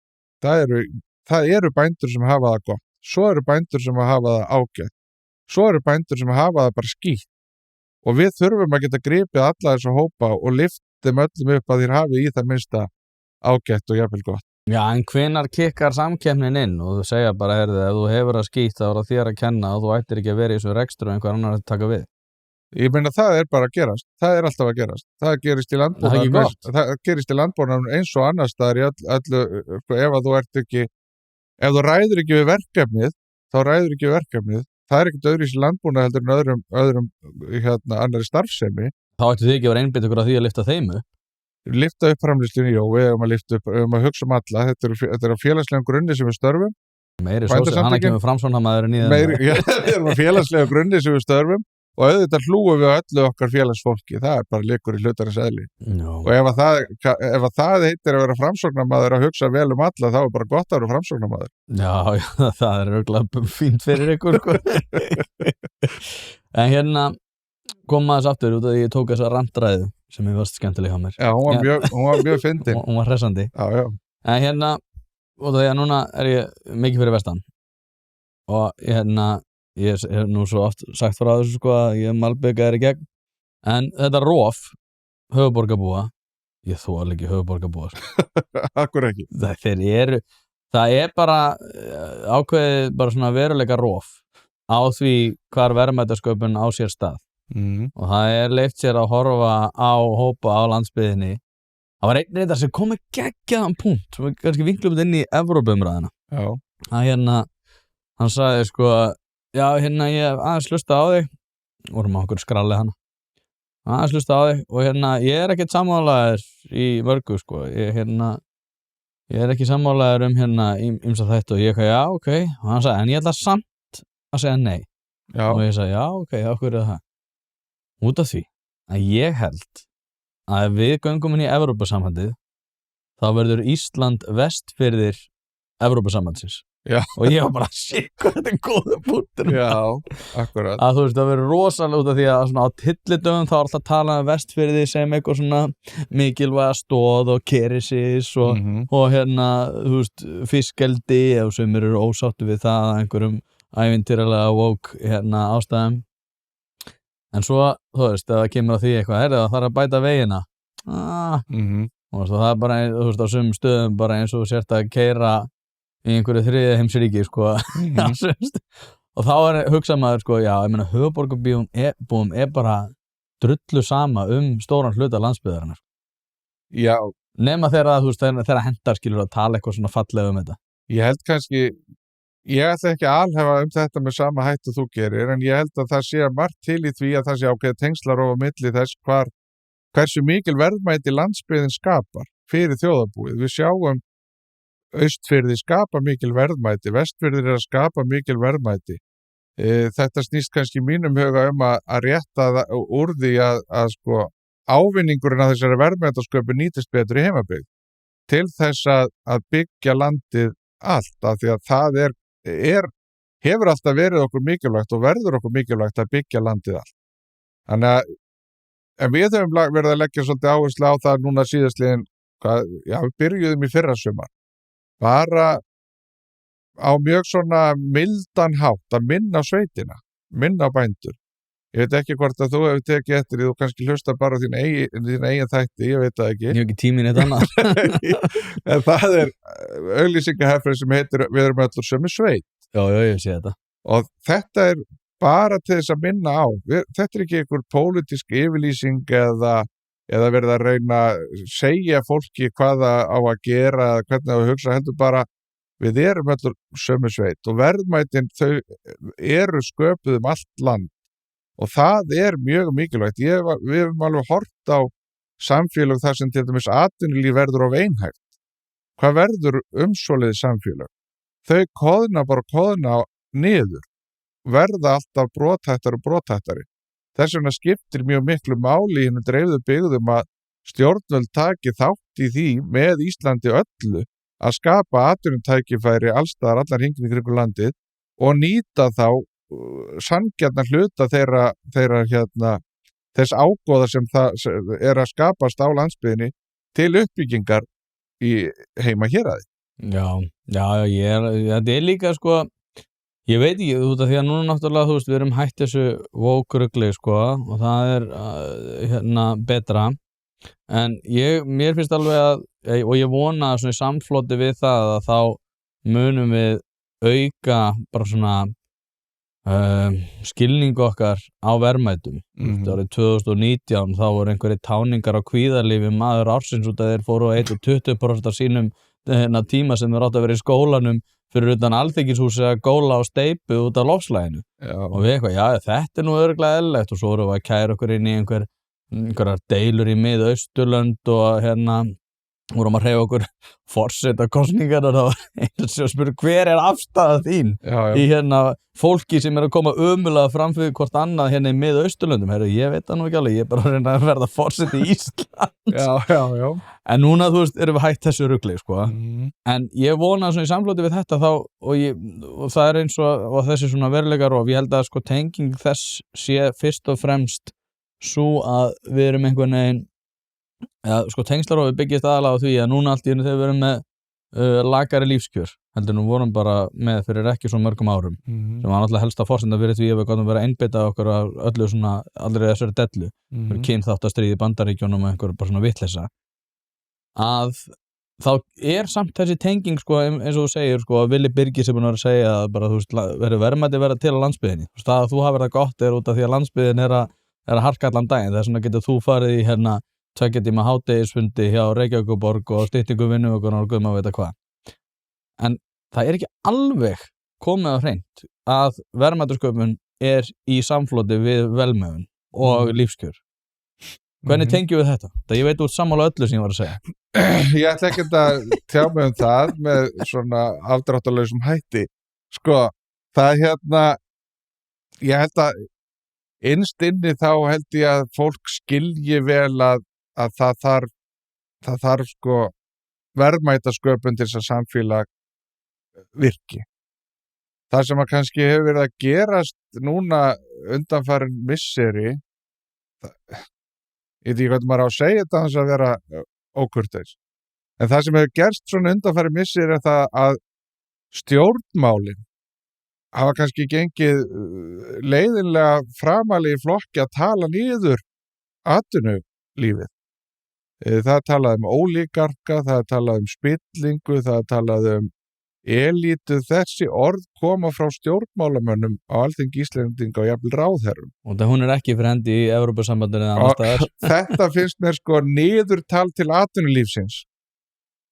Það eru bændur sem hafa það gott. Svo eru bændur sem hafa það ágætt. Svo eru bændur sem hafa það bara skítt. Og við þurfum að geta gripið alla þessa hópa og lyftum öllum upp að þeir hafi í það minnsta ágætt og jafnvel gott. Já, en hvenær kikkar samkeppnin inn og þú segja bara, ef þú hefur að skítt þá það þér að kenna og þú ættir ekki að vera í þessu rekstri og einhver annar að taka við. Ég meina það bara að gerast, það alltaf að gerast, það gerist í landbúnaðinum, það gerist í landbúnaðinum eins og annars staðar í öllu, ef þú ræður ekki við verkefnið, þá ræður ekki við verkefnið, það ekkert öðruvísi í landbúnaði heldur en öðrum annarri starfsemi. Þá ættu þið ekki að vera einbeitt ykkur að því að lyfta þeim upp? Lyfta upp framleiðslunni, já, við höfum að hugsa alla, þetta á félagslegum grunni sem við störfum. Meiri svo sem hann ekki með framsóknarmaðurinn í það. Við erum að félagslegum grunni sem við störfum. Og auðvitað hlúum við öllu okkar félagsfólki, það bara liggur í hlutarins eðli. No. Og ef það heitir að vera framsóknarmaður að hugsa vel um alla, þá bara gott að vera framsóknarmaður. Já, það örugglega fínt fyrir ykkur. En koma þess aftur út að ég tók þessa rantræðu sem ég varst skemmtileg hjá mér. Já, hún var mjög fyndin. Hún var hressandi. Já. En út af því að núna ég mikið fyrir vestan. Og ég hef nú svo oft sagt frá þessu að ég malbika í gegn en þetta rof höfuðborgarbúa ég þoli ekki höfuðborgarbúa Akkur ekki það bara ákveðið bara svona veruleika rof á því hvar verðmætasköpun á sér stað og það leyft sér að horfa á hópa á landsbyggðinni það var einn reyndar sem kom með geggjaðan punkt sem við kannski vinklum inn í Evrópuumræðina að hann sagði já, ég hef aðeins hlusta á þig vorum á okkur skralli hana aðeins hlusta á þig og ég ekkert sammálaður í mörgu ég ekki sammálaður ýmsa þetta og ég já, ok og hann sagði, en ég ætla samt að segja nei og ég sagði, já, ok, okkur það út af því að ég held að ef við göngum inn í Evrópusambandið þá verður Ísland vestfirðir Evrópusambandsins Já. Og ég var bara shit, hvað þetta góða punktur Já, akkurat að þú veist, það verður rosalega út af því að svona á tyllidögum þá er alltaf að tala Vestfirði sem eitthvað svona mikilvæga stóð og kerisis og þú veist, fiskeldi ef sem eru ósáttu við það að einhverjum ævintýralega woke ástæðum en svo, þú veist, ef það kemur á því eitthvað það þarf að bæta vegina og það bara, þú veist, á sumum stöðum bara eins og sért að keyra í einhverju þriðja heimsríki og og þá hugsað maður sko, já, ég meina höfuðborgarbúum bara drullu sama stóran hluta landsbyggðarinnar. Já, Nema þegar þú veist, þegar hendar skilur að tala eitthvað svona fallega þetta. ég held kannski, ég ætla ekki að alhæfa þetta með sama hættu þú gerir, en ég held að það sé margt til í því að það sé ákveðið tengslar á milli þess hversu mikil verðmæti landsbyggðin skapar fyrir þjóðarbúið. Við sjáum Austfirði skapa mikil verðmæti, Vestfirðir að skapa mikil verðmæti. Þetta snýst kannski í mínum huga að rétta úr því að sko ávinningurinn af þessari verðmætasköpu nýtist betur í heimabyggð til þess að byggja landið allt, af því að það hefur alltaf verið okkur mikilvægt og verður okkur mikilvægt að byggja landið allt. Þannig að en við höfum verið að leggja svolítið áherslu á það núna síðastliðin, við byrjuðum í fyrrasumar, bara á mjög svona mildan hátt að minna á sveitina, minna á bændur. Ég veit ekki hvort að þú hefur tekið eftir því, þú kannski hlusta bara þín eigin þætti, ég veit það ekki. Ég hef ekki tíminn eitt annað. En það auglýsingahefrið sem heitir Við erum öll úr sömu sveit. Já, ég sé þetta. Og þetta bara til þess að minna á. Þetta ekki einhver pólitísk yfirlýsing eða verið að reyna að segja fólki hvað það á að gera, hvernig það á að hugsa, heldur bara við erum öll úr sömu sveit og verðmætin þau eru sköpuð allt land. Og það mjög mikilvægt. Við hefum alveg hort á samfélög þar sem til dæmis atvinnulíf verður of einhæft. Hvað verður svoleiðis samfélög? Þau koðna niður. Verða alltaf brothættari. Þess vegna skiptir mjög miklu máli í hinu dreifðu byggðum að stjórnvöld taki þátt í því með Íslandi öllu að skapa atvinnutækifæri allstaðar allar hringinn í kringum landið og nýta þá sanngjarna hluta þeirra þess ágóða sem það að skapast á landsbyggðinni til uppbyggingar í heima héraði. Þetta líka sko, ég veit ekki út af því að núna náttúrulega, þú veist, við erum hætt þessu woke-rugli sko og það betra, en mér finnst alveg og ég vona svona í samfloti við það að þá munum við auka bara svona skilningu okkar á verðmætum. Árið 2019 þá voru einhverjir táningar á kvíðarlífi maður ársins út að þeir fóru að 20% af sínum tíma sem þeir áttu að vera í skólanum fyrir utan Alþingishúsi að góla á steypu út af loftslaginu. Og við þetta nú örugglega eðlilegt og svo vorum við að kæra okkur inn í einhverjar deilur í Mið-Austurlönd og vorum að hreyfa okkur forsetakosningar og það var einu sem spurði hver afstaða þín í fólki sem að koma ömulega fram fyrir hvort annað í Mið-Austurlöndum. Ég veit það nú ekki alveg, ég bara reyna að verða forseti í Íslands. En núna, þú veist, erum við hætt þessu rugli, sko. En ég vona svona í samfloti við þetta þá, og það eins og þessi svona veruleikarof, ég held að sko tenging þess sé fyrst og fremst svo að við erum einhvern veginn sko tengslarofi byggist aðalega á því að núna allt í einu þegar við erum með lakari lífskjör heldur nú vorum bara með fyrir ekki svo mörgum árum sem var náttúrulega helsta forsenda fyrir því að við gátum vera að einbeita okkur á allri þessari dellu kynþáttastríði Bandaríkjunum og einhver bara svona vitleysa að þá samt þessi tenging sko eins og þú segir sko að Willi Birgis búin að segja að bara þú veist verðmæti vera til á landsbyggðinni það að þú hafir það gott út af því að landsbyggðin að harka allan daginn þess vegna getur þú farið í 2 tíma hádegisfundi hjá Reykjavíkurborg og styttingu vinnuvikunnar og guð maður veit hvað. En það ekki alveg komið á hreint að verðmætasköpun í samfloti við velmegun og lífskjör. Hvernig tengjum við þetta? Það ég veit úr sammála öllu sem ég var að segja. Ég ætla ekki að tjá mig það með svona afdráttarlausum hætti. Sko, það ég held að innst inni þá held ég að fólk skilji vel að það þarf sko verðmætasköpun til þess að samfélag virki. Það sem að kannski hefur verið að gerast núna undanfarin misseri, ég veit ekki hvað maður á að segja þetta þess að vera ókurteis. En það sem hefur gerst svona undanfarin misseri það að stjórnmálin hafa kannski gengið leiðinlega framarlega í flokki að tala niður atvinnulífið. Það talaði ólígarka, það talaði spillingu, það talaði elítu þessi orð koma frá stjórnmálamönnum á Alþingi Íslendinga og jafnvel ráðherrum. Og það hún ekki fyrir hendi í Evrópusambandinu eða annars staðar. Þetta finnst mér sko niðurtal til atvinnulífsins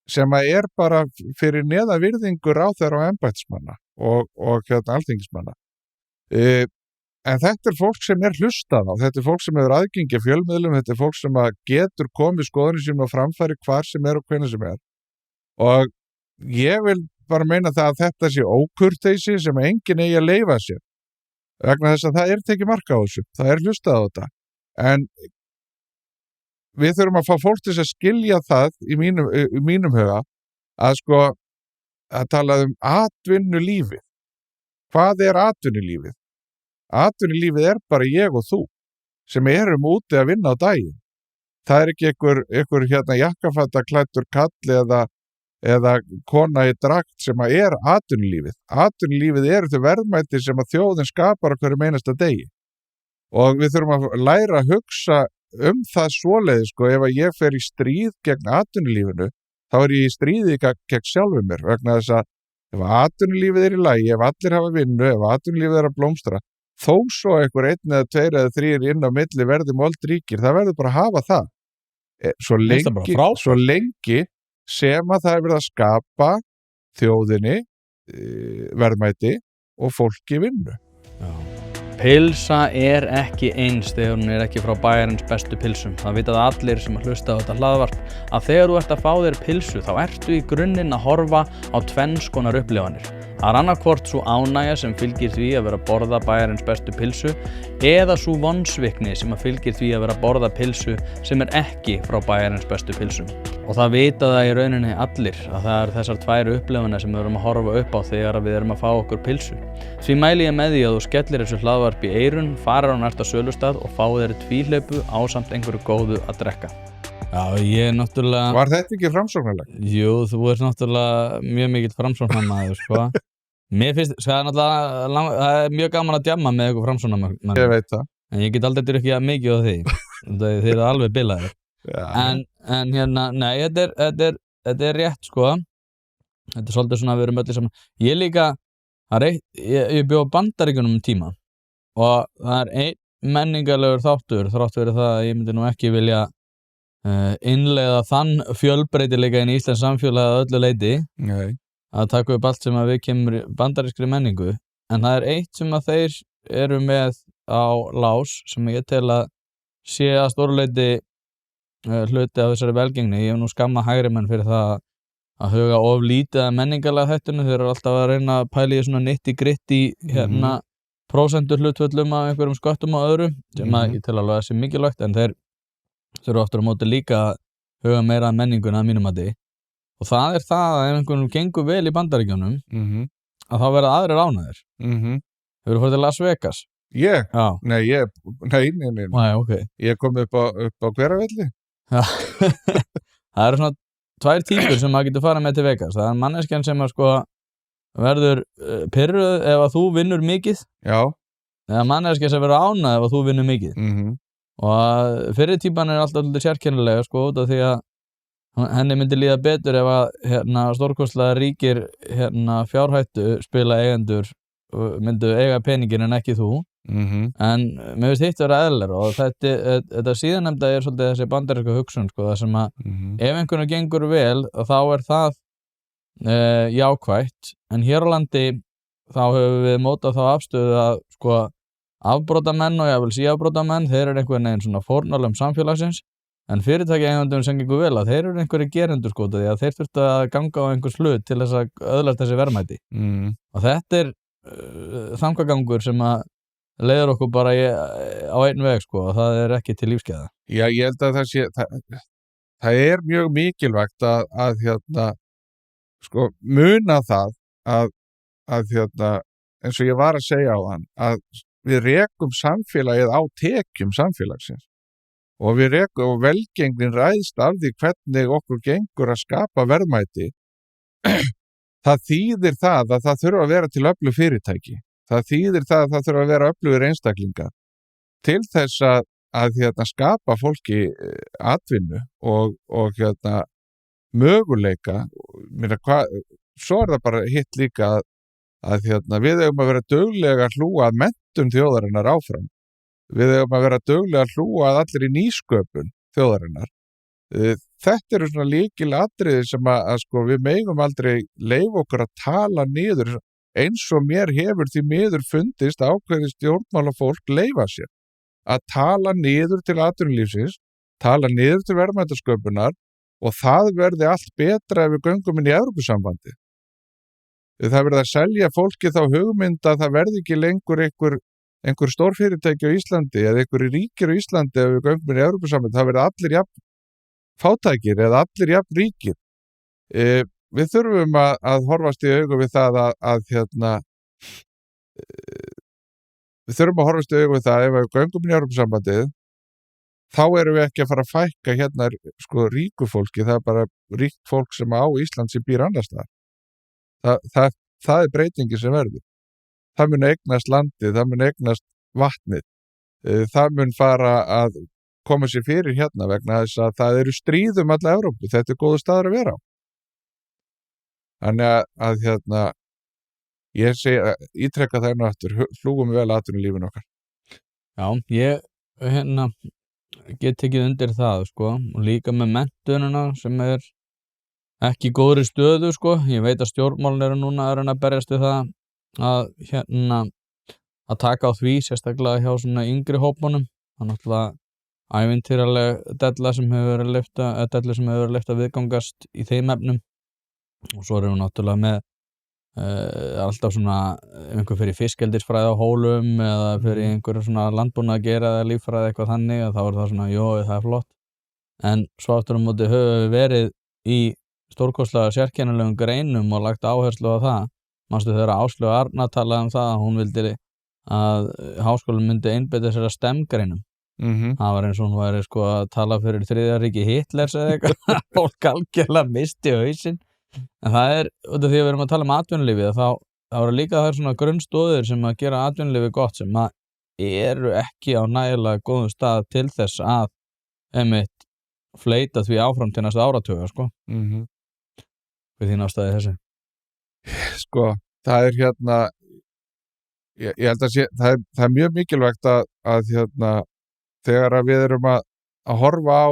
sem að bara fyrir neðan virðingu ráðherra og embættismanna og alþingismanna. En þetta fólk sem hlustað á, þetta fólk sem hefur aðgengi að fjölmiðlum, þetta fólk sem að getur komið skoðunum sínum á framfæri hvar sem og hvenær sem og ég vil bara meina það að þetta sé ókurteisi sem enginn eigi að leyfa sér vegna þess að það tekið mark á þessu, það hlustað á þetta en við þurfum að fá fólk til að skilja það í mínum huga að sko að tala atvinnulífið. Hvað atvinnulífið? Atvinnulífið bara ég og þú sem erum úti að vinna á daginn. Það ekki einhver jakkafattaklæddur kall eða kona í drakt sem að atvinnulífið. Atvinnulífið þau verðmæti sem að þjóðin skapar á hverjum einasta degi. Og við þurfum að læra að hugsa það svoleiðis sko, ef að ég fer í stríð gegn atvinnulífinu, þá ég í stríði gegn sjálfum mér, vegna þess að ef atvinnulífið í lagi, ef allir hafa vinnu, ef atvinnulífið að blómstra, þó svo einhver 1 eða 2 eða 3 inn á milli verði moldríkir, það verður bara að hafa það. Svo lengi sem að það verið að skapa þjóðinni verðmæti og fólki vinnu. Já. Pilsa ekki eins þegar hún ekki frá bæjarins bestu pilsum. Það vita það allir sem að hlusta á þetta hlaðvarp að þegar þú ert að fá þér pilsu þá ertu í grunninn að horfa á tvenns konar upplifanir. Það annarkvort svo ánægja sem fylgir því að vera að borða bæjarins bestu pilsu eða svo vonsvikni sem að fylgir því að vera að borða pilsu sem ekki frá bæjarins bestu pilsum. Og það vita það í rauninni allir að það þessar 2 upplifanir sem við erum að horfa upp á þegar við erum að fá okkur pilsu. Því mæli ég með því að þú skellir þessu hlaðvarp í eyrun, farir á næsta sölustað og fáir þér tvíhlaupu ásamt einhverju góðu að drekka. Já, ég náttúrulega... Var þetta ekki framsóknarlegt? Jú, þú náttúrulega mjög mikill framsóknarmaður, sko. Mér finnst, það mjög gaman að djamma með eitthvað framsóknarmaður. Ég veit það. En ég get aldrei drukkið mikið á því. Þeir eru alveg bilaðir. En nei, þetta rétt, sko. Þetta svolítið svona að við erum öllu saman. Ég líka, ég bjó á Bandaríkjunum tíma og það einn menningarlegur þáttur þrátt fyrir það að ég myndi nú ekki vilja innleiða þann fjölbreytileika inn í Íslands samfélag að öllu leyti. Nei. Að taka upp allt sem að við kemur bandarískri menningu en það eitt sem að þeir eru með á lás sem ég tel að sé að stóruleyti hluti af þessari velgengni. Ég hef nú skammað hægri menn fyrir það að huga of lítið að menningarlega þættinu. Þeir eru alltaf að reyna að pæla í svona nitti-gritti prósentur hlutföllum af einhverjum sköttum og öðru sem að ég tel alveg að sé mikilvægt en þeir þurfa aftur á móti líka að huga meira að menninguna að mínum mati. Og það það að ef einhvernum gengur vel í Bandaríkjunum að þá verða aðrir ánægðir. Hefurðu farið til Las Vegas? Ég? Já. Nei. Nei, ok. Ég kom upp á Hveravelli. Já. Það eru svona 2 típur sem maður getur farið með til Vegas. Það manneskjan sem að sko verður pirruð ef að þú vinnur mikið. Já. Eða manneskjan sem verður ánægð ef að þú vinnur mikið. Og fyrri típan alltaf sérkennilega sko út af því að henni myndi líða betur ef að stórkostlega ríkir fjárhættu spila eigendur myndu eiga peningin en ekki þú en mér finnst hitt vera eðlilegra og þetta síðanemnda svolítið þessi bandaríska hugsun sko, það sem að ef einhvernu gengur vel þá það jákvætt en hér á landi þá höfum við mótað þá afstöðu að sko afbrotamenn og jafnvel síafbrotamenn þeir eru einhvern veginn svona fórnarlögum samfélagsins en fyrirtækjaeigendum sem gengur vel að þeir eru einhverjir gerendur sko því að þeir þurftu að ganga á einhvers hlut til þess að öðlast þessi verðmæti og þetta þangagangur sem að leiður okkur bara á einn veg sko og það ekki til lífsgæða. Já, ég held að það mjög mikilvægt að sko muna það að eins og ég var að segja á hann að við rekum samfélagið á tekjum samfélagsins og við rekum og velgengnin ræðst af því hvernig okkur gengur að skapa verðmæti. Það þýðir það að það þurfa að vera til öflug fyrirtæki. Það þýðir það að það þurfa að vera öflugir einstaklingar til þess að skapa fólki atvinnu og möguleika. svo það bara hitt líka að við eigum að vera duglega að hlúa að menntun þjóðarinnar áfram. Við eigum að vera duglega að hlúa að allir í nýsköpun þjóðarinnar. Þetta eru svona lykilatriði sem að sko við megum aldrei leyfa okkur að tala niður, eins og mér hefur því miður fundist ákveðið stjórnmálafólk leyfa sér að tala niður til atvinnulífsins, tala niður til verðmætasköpunar og það verði allt betra ef við göngum inn í Evrópusambandið. Það verði að selja fólki þá hugmynd að það verði ekki lengur einhver stórfyrirtæki á Íslandi eða einhverjir ríkir á Íslandi ef við göngum inn í Evrópusambandið, það verði allir jafn fátækir eða allir jafn ríkir. Við þurfum að horfast í augu við það við þurfum að horfast í augu við það ef við göngum inn í Evrópusambandið, þá erum við ekki að fara að fækka hérna sko ríku fólki, það bara ríkt fólk sem á Ísland sem býr annars staðar. Það breytingi sem verður. Það mun eignast landið, það mun eignast vatnið, það mun fara að koma sér fyrir hérna vegna þess að það eru stríð alla Evrópu, þetta góður staður að vera á. Þannig að ég segi, ítrekka það aftur, hlúum vel atvinnulífinu okkar. Já, ég get tekið undir það, sko, og líka með menntunina sem ekki góðri stöðu, sko. Ég veit að stjórnmálin eru núna að berjast við það að taka á því, sérstaklega hjá svona yngri hópunum. Það náttúrulega ævintýraleg della sem hefur verið leyft að viðgangast í þeim efnum. Og svo erum við náttúrulega með alltaf svona einhver fyrir fiskeldisfræði á hólum eða fyrir einhver svona landbúnað að gera eða líffræði eitthvað þannig, að þá það svona, það er flott. En svo aftur á móti höfum við verið í stórkostlega sérkennilegum greinum og lagt áherslu á það. Manstu þegar Áslaug Arna talaði það að hún vildi að háskólinn myndi einbeita sér að STEM-greinum. Það var eins og hún væri sko að tala fyrir þriðja ríki Hitlers eða eitthvað. Fólk algjörlega misti hausinn. En það út af því að við erum að tala atvinnulífið, þá eru líka þær svona grunnstóðir sem að gera atvinnulífið gott sem eru ekki á nægilega góðum stað til þess að einmitt fleyta því áfram til næsta áratuga, sko. Hvað þín ástæði þessi? Sko, það ég held að það mjög mikilvægt að þegar að við erum að horfa á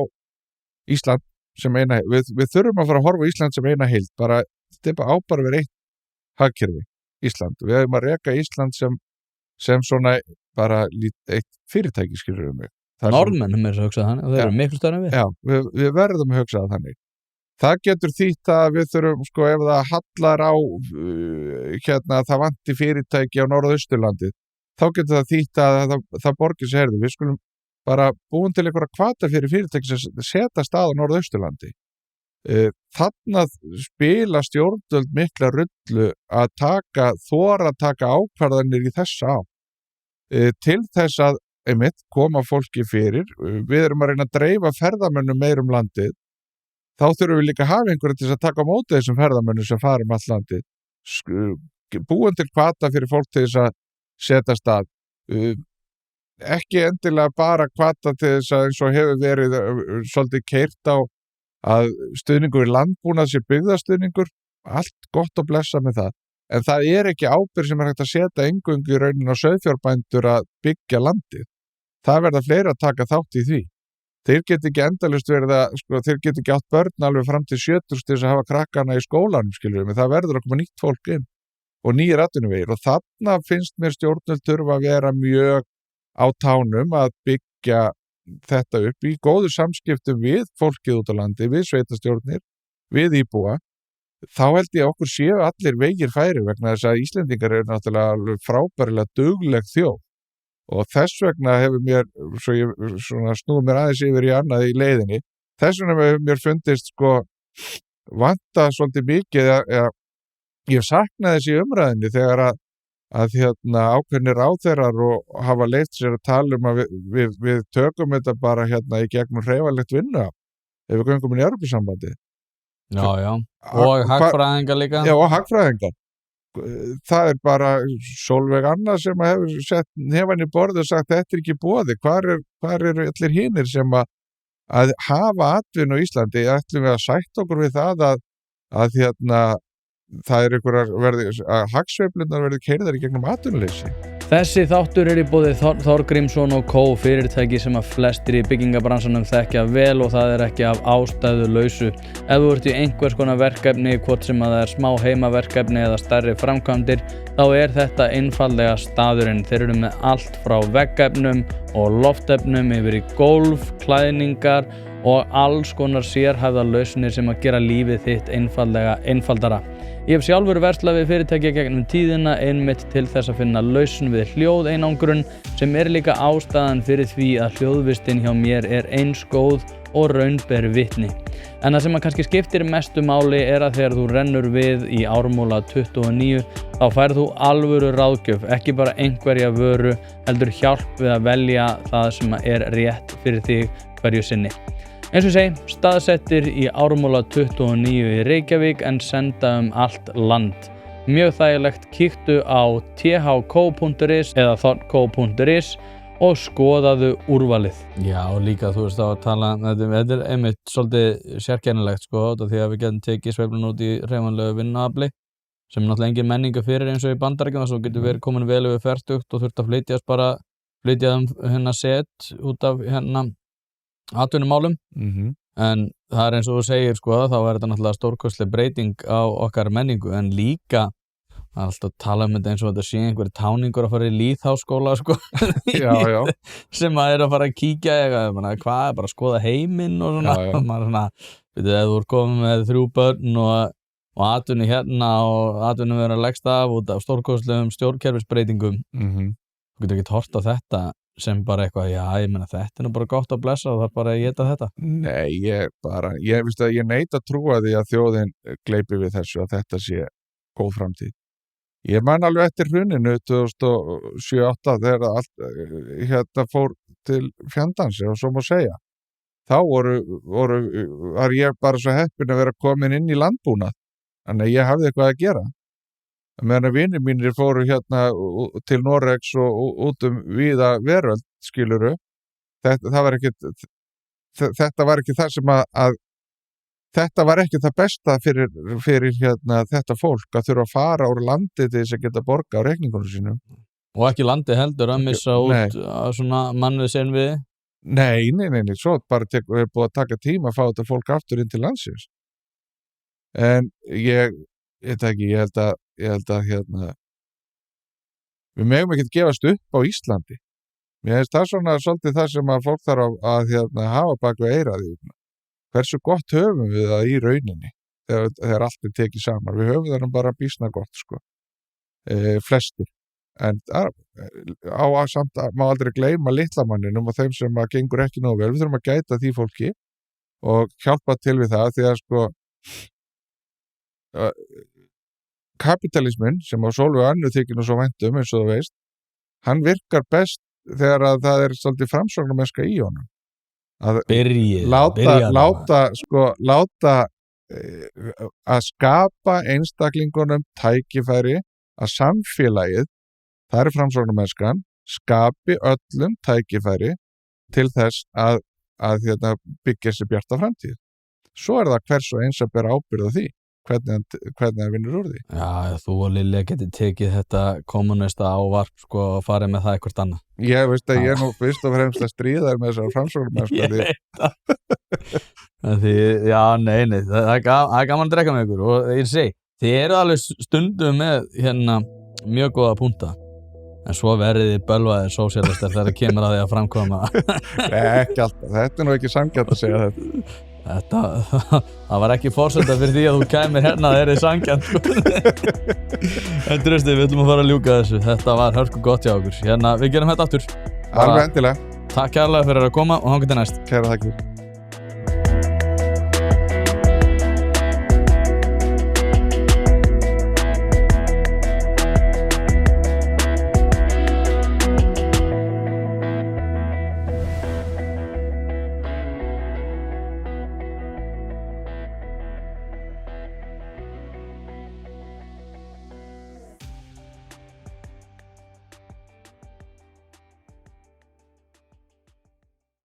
Ísland sem eina heild, við þurfum að fara að horfa á Ísland sem eina heild, bara þetta bara verið eitt hagkerfi Ísland. Við erum að reka Ísland sem svona bara eitt fyrirtæki, skilur við mig. Norðmennum að hugsa þannig og þeir eru miklu stærri en við. Já, við verðum að hugsa það þannig. Það getur þýtt að við þurfum, sko, ef það hallar á það vanti fyrirtæki á Norðausturlandi, þá getur það þýtt að það borgir sig herðu. Við skulum bara búin til einhverja hvata fyrir fyrirtæki sem setja stað á Norðausturlandi. Þarna spila stjórnvöld mikla rullu að þora að taka ákvarðanir í þessa til þess að einmitt koma fólki fyrir. Við erum að reyna að dreifa ferðamönnum meir landið. Þá þurfum við líka að hafa einhverja til að taka á móti þessum ferðamönnum sem fara allt landið. Búin til hvata fyrir fólk til þess að setja stað. Ekki endilega bara hvata til þess að eins og hefur verið svolítið keyrt á að stuðningur í landbúnað sé byggðastuðningur, allt gott og blessa með það. En það ekki ábyrgð sem hægt að setja eingöngu í raunin á sauðfjárbændur að byggja landið. Það verða fleiri að taka þátt í því. Þeir geti ekki endalaust verið þeir geti ekki átt börn alveg fram til 70 til þess að hafa krakkana í skólanum, skilur við, það verður að koma nýtt fólk inn og nýir atvinnuvegir og þarna finnst mér stjórnvöld þurfa að vera mjög á tánum að byggja þetta upp í góðu samskiptum við fólkið út á landi, við sveitastjórnir, við íbúa. Þá held ég að okkur séu allir vegir færi vegna þess að Íslendingar eru náttúrulega frábærlega dugleg þjóð og þess vegna hefur mér, svo ég snúið mér aðeins yfir í annað í leiðinni, þess vegna hefur mér fundist vanta svolítið mikið ég saknaði þessi umræðinni þegar að ákveðnir ráðherrar og hafa leyft sér að tala að við tökum þetta bara í gegnum hreyfanlegt vinnu ef við göngum inn í Evrópusambandið. Já, og hagfræðingar líka. Já, og hagfræðingar. Það bara Sólveig Anna sem hefur sett hnefann í borð og sagt þetta ekki boði. Hvar eru allir hinir sem að hafa atvinnu á Íslandi? Ætlum við að sætta okkur við það að það að hagsveiflurnar verði keyrðar í gegnum atvinnuleysi. Þessi þáttur í boði Þór Grímsson og Co. fyrirtæki sem að flestir í byggingabransanum þekkja vel og það ekki af ástæðu lausu. Ef þú ert í einhvers konar verkefni, hvort sem að það smá heimaverkefni eða stærri framkvæmdir, þá þetta einfaldlega staðurinn. Þeir eru með allt frá veggefnum og loftefnum yfir í gólf, klæðningar og alls konar sérhæfðar lausnir sem að gera lífið þitt einfaldara. Ég hef sjálfur verslað við fyrirtæki gegnum tíðina einmitt til þess að finna lausn við hljóðeinangrun sem líka ástæðan fyrir því að hljóðvistin hjá mér eins góð og raun ber vitni. En það sem að kannski skiptir mestu máli að þegar þú rennur við í Ármúla 29 þá færð þú alvöru ráðgjöf, ekki bara einhverja vöru, heldur hjálp við að velja það sem rétt fyrir þig hverju sinni. Eins og segi, staðsettir í Ármúla 29 í Reykjavík en senda allt land. Mjög þægilegt, kíktu á thco.is eða thorco.is og skoðaðu úrvalið. Já, og líka þú veist að tala, þetta einmitt svolítið sérkennilegt sko, því að við getum tekið sveiflun út í hreyfanlegu vinnuafli sem náttúrulega engin menninga fyrir eins og í Bandaríkjunum, svo getur verið komin vel yfir fertugt og þurft að flytja set út af atvinnumálum. En það eins og þú segir sko, þá þetta náttúrulega stórkostleg breyting á okkar menningu, en líka það alltaf að tala þetta eins og þetta sé einhverjir táningur að fara í lýðháskóla sko. Já. sem að fara að kíkja hvað bara að skoða heiminn og svona, maður svona, ef þú komið með 3 börn og atvinni og atvinni verið að leggst af út af stórkostlegum stjórnkerfisbreytingum, þú getur ekki hort á þetta sem bara eitthvað, ég meina þetta nú bara gott að blessa og það bara að éta þetta. Nei, ég neita að trúa því að þjóðin gleypi við þessu að þetta sé góð framtíð. Ég man alveg eftir hruninu 2007-08 þegar allt fór til fjandans og svo má segja. Þá var ég bara svo heppinn að vera komin inn í landbúnað, þannig að ég hafði eitthvað að gera. Meðan vinir mínir fóru til Noregs og út víða veröld, skiluru. Þetta var ekki það sem þetta var ekki það besta fyrir þetta fólk að þurfa að fara úr landi til þess að geta borga á reikningunum sínum. Og ekki landi heldur að missa út svona mannvið sinn við? Nei, svo bara búið að taka tíma að fá þetta fólk aftur inn til landsins. En ég held að við megum ekki gefast upp á Íslandi. Mér finnst það svona svolítið það sem að fólk þarf að hafa bak við eyrað. Hversu gott höfum við það í rauninni þegar allt tekið saman. Við höfum það bara býsna gott sko. Flestir. En samt má aldrei gleyma litlamanninum og þeim sem að gengur ekki nógu vel. Við þurfum að gæta því fólki og hjálpa til við það því að sko kapitalismin sem á Sólveig Annu þykir nú svo væntum eins og þú veist, hann virkar best þegar að það svolítið framsóknarmennska í honum. Láta að skapa einstaklingunum tækifæri að samfélagið, það framsóknarmennskan, skapi öllum tækifæri til þess að byggja sér bjarta framtíð. Svo það hvers og eins að bera ábyrgð á því. Hvernig það vinnur úr því. Já, þú og Lilja getið tekið þetta kommunista ávarp sko og farið með það eitthvað annað. Ég veist að ég nú fyrst og fremst að stríða með þessar framsóknarmennsku. Ég veit það. Nei, það gaman að drekka með ykkur og ég segi, þið eru alveg stundum með mjög góða punta. En svo verið þið bölvaðir sósíalistar þegar það kemur að því að framkoma. Ekki alltaf, þetta nú ekki sanngjarnt að segja þetta. Það var ekki forsenda fyrir því að þú kæmir það sanngjarnt. En trösti, við ætlum að fara að ljúka þessu. Þetta var hörku gott hjá okkur. Við gerum þetta aftur. Alveg endilega. Takk kærlega fyrir að koma og þangað til næst. Kæra þakkir.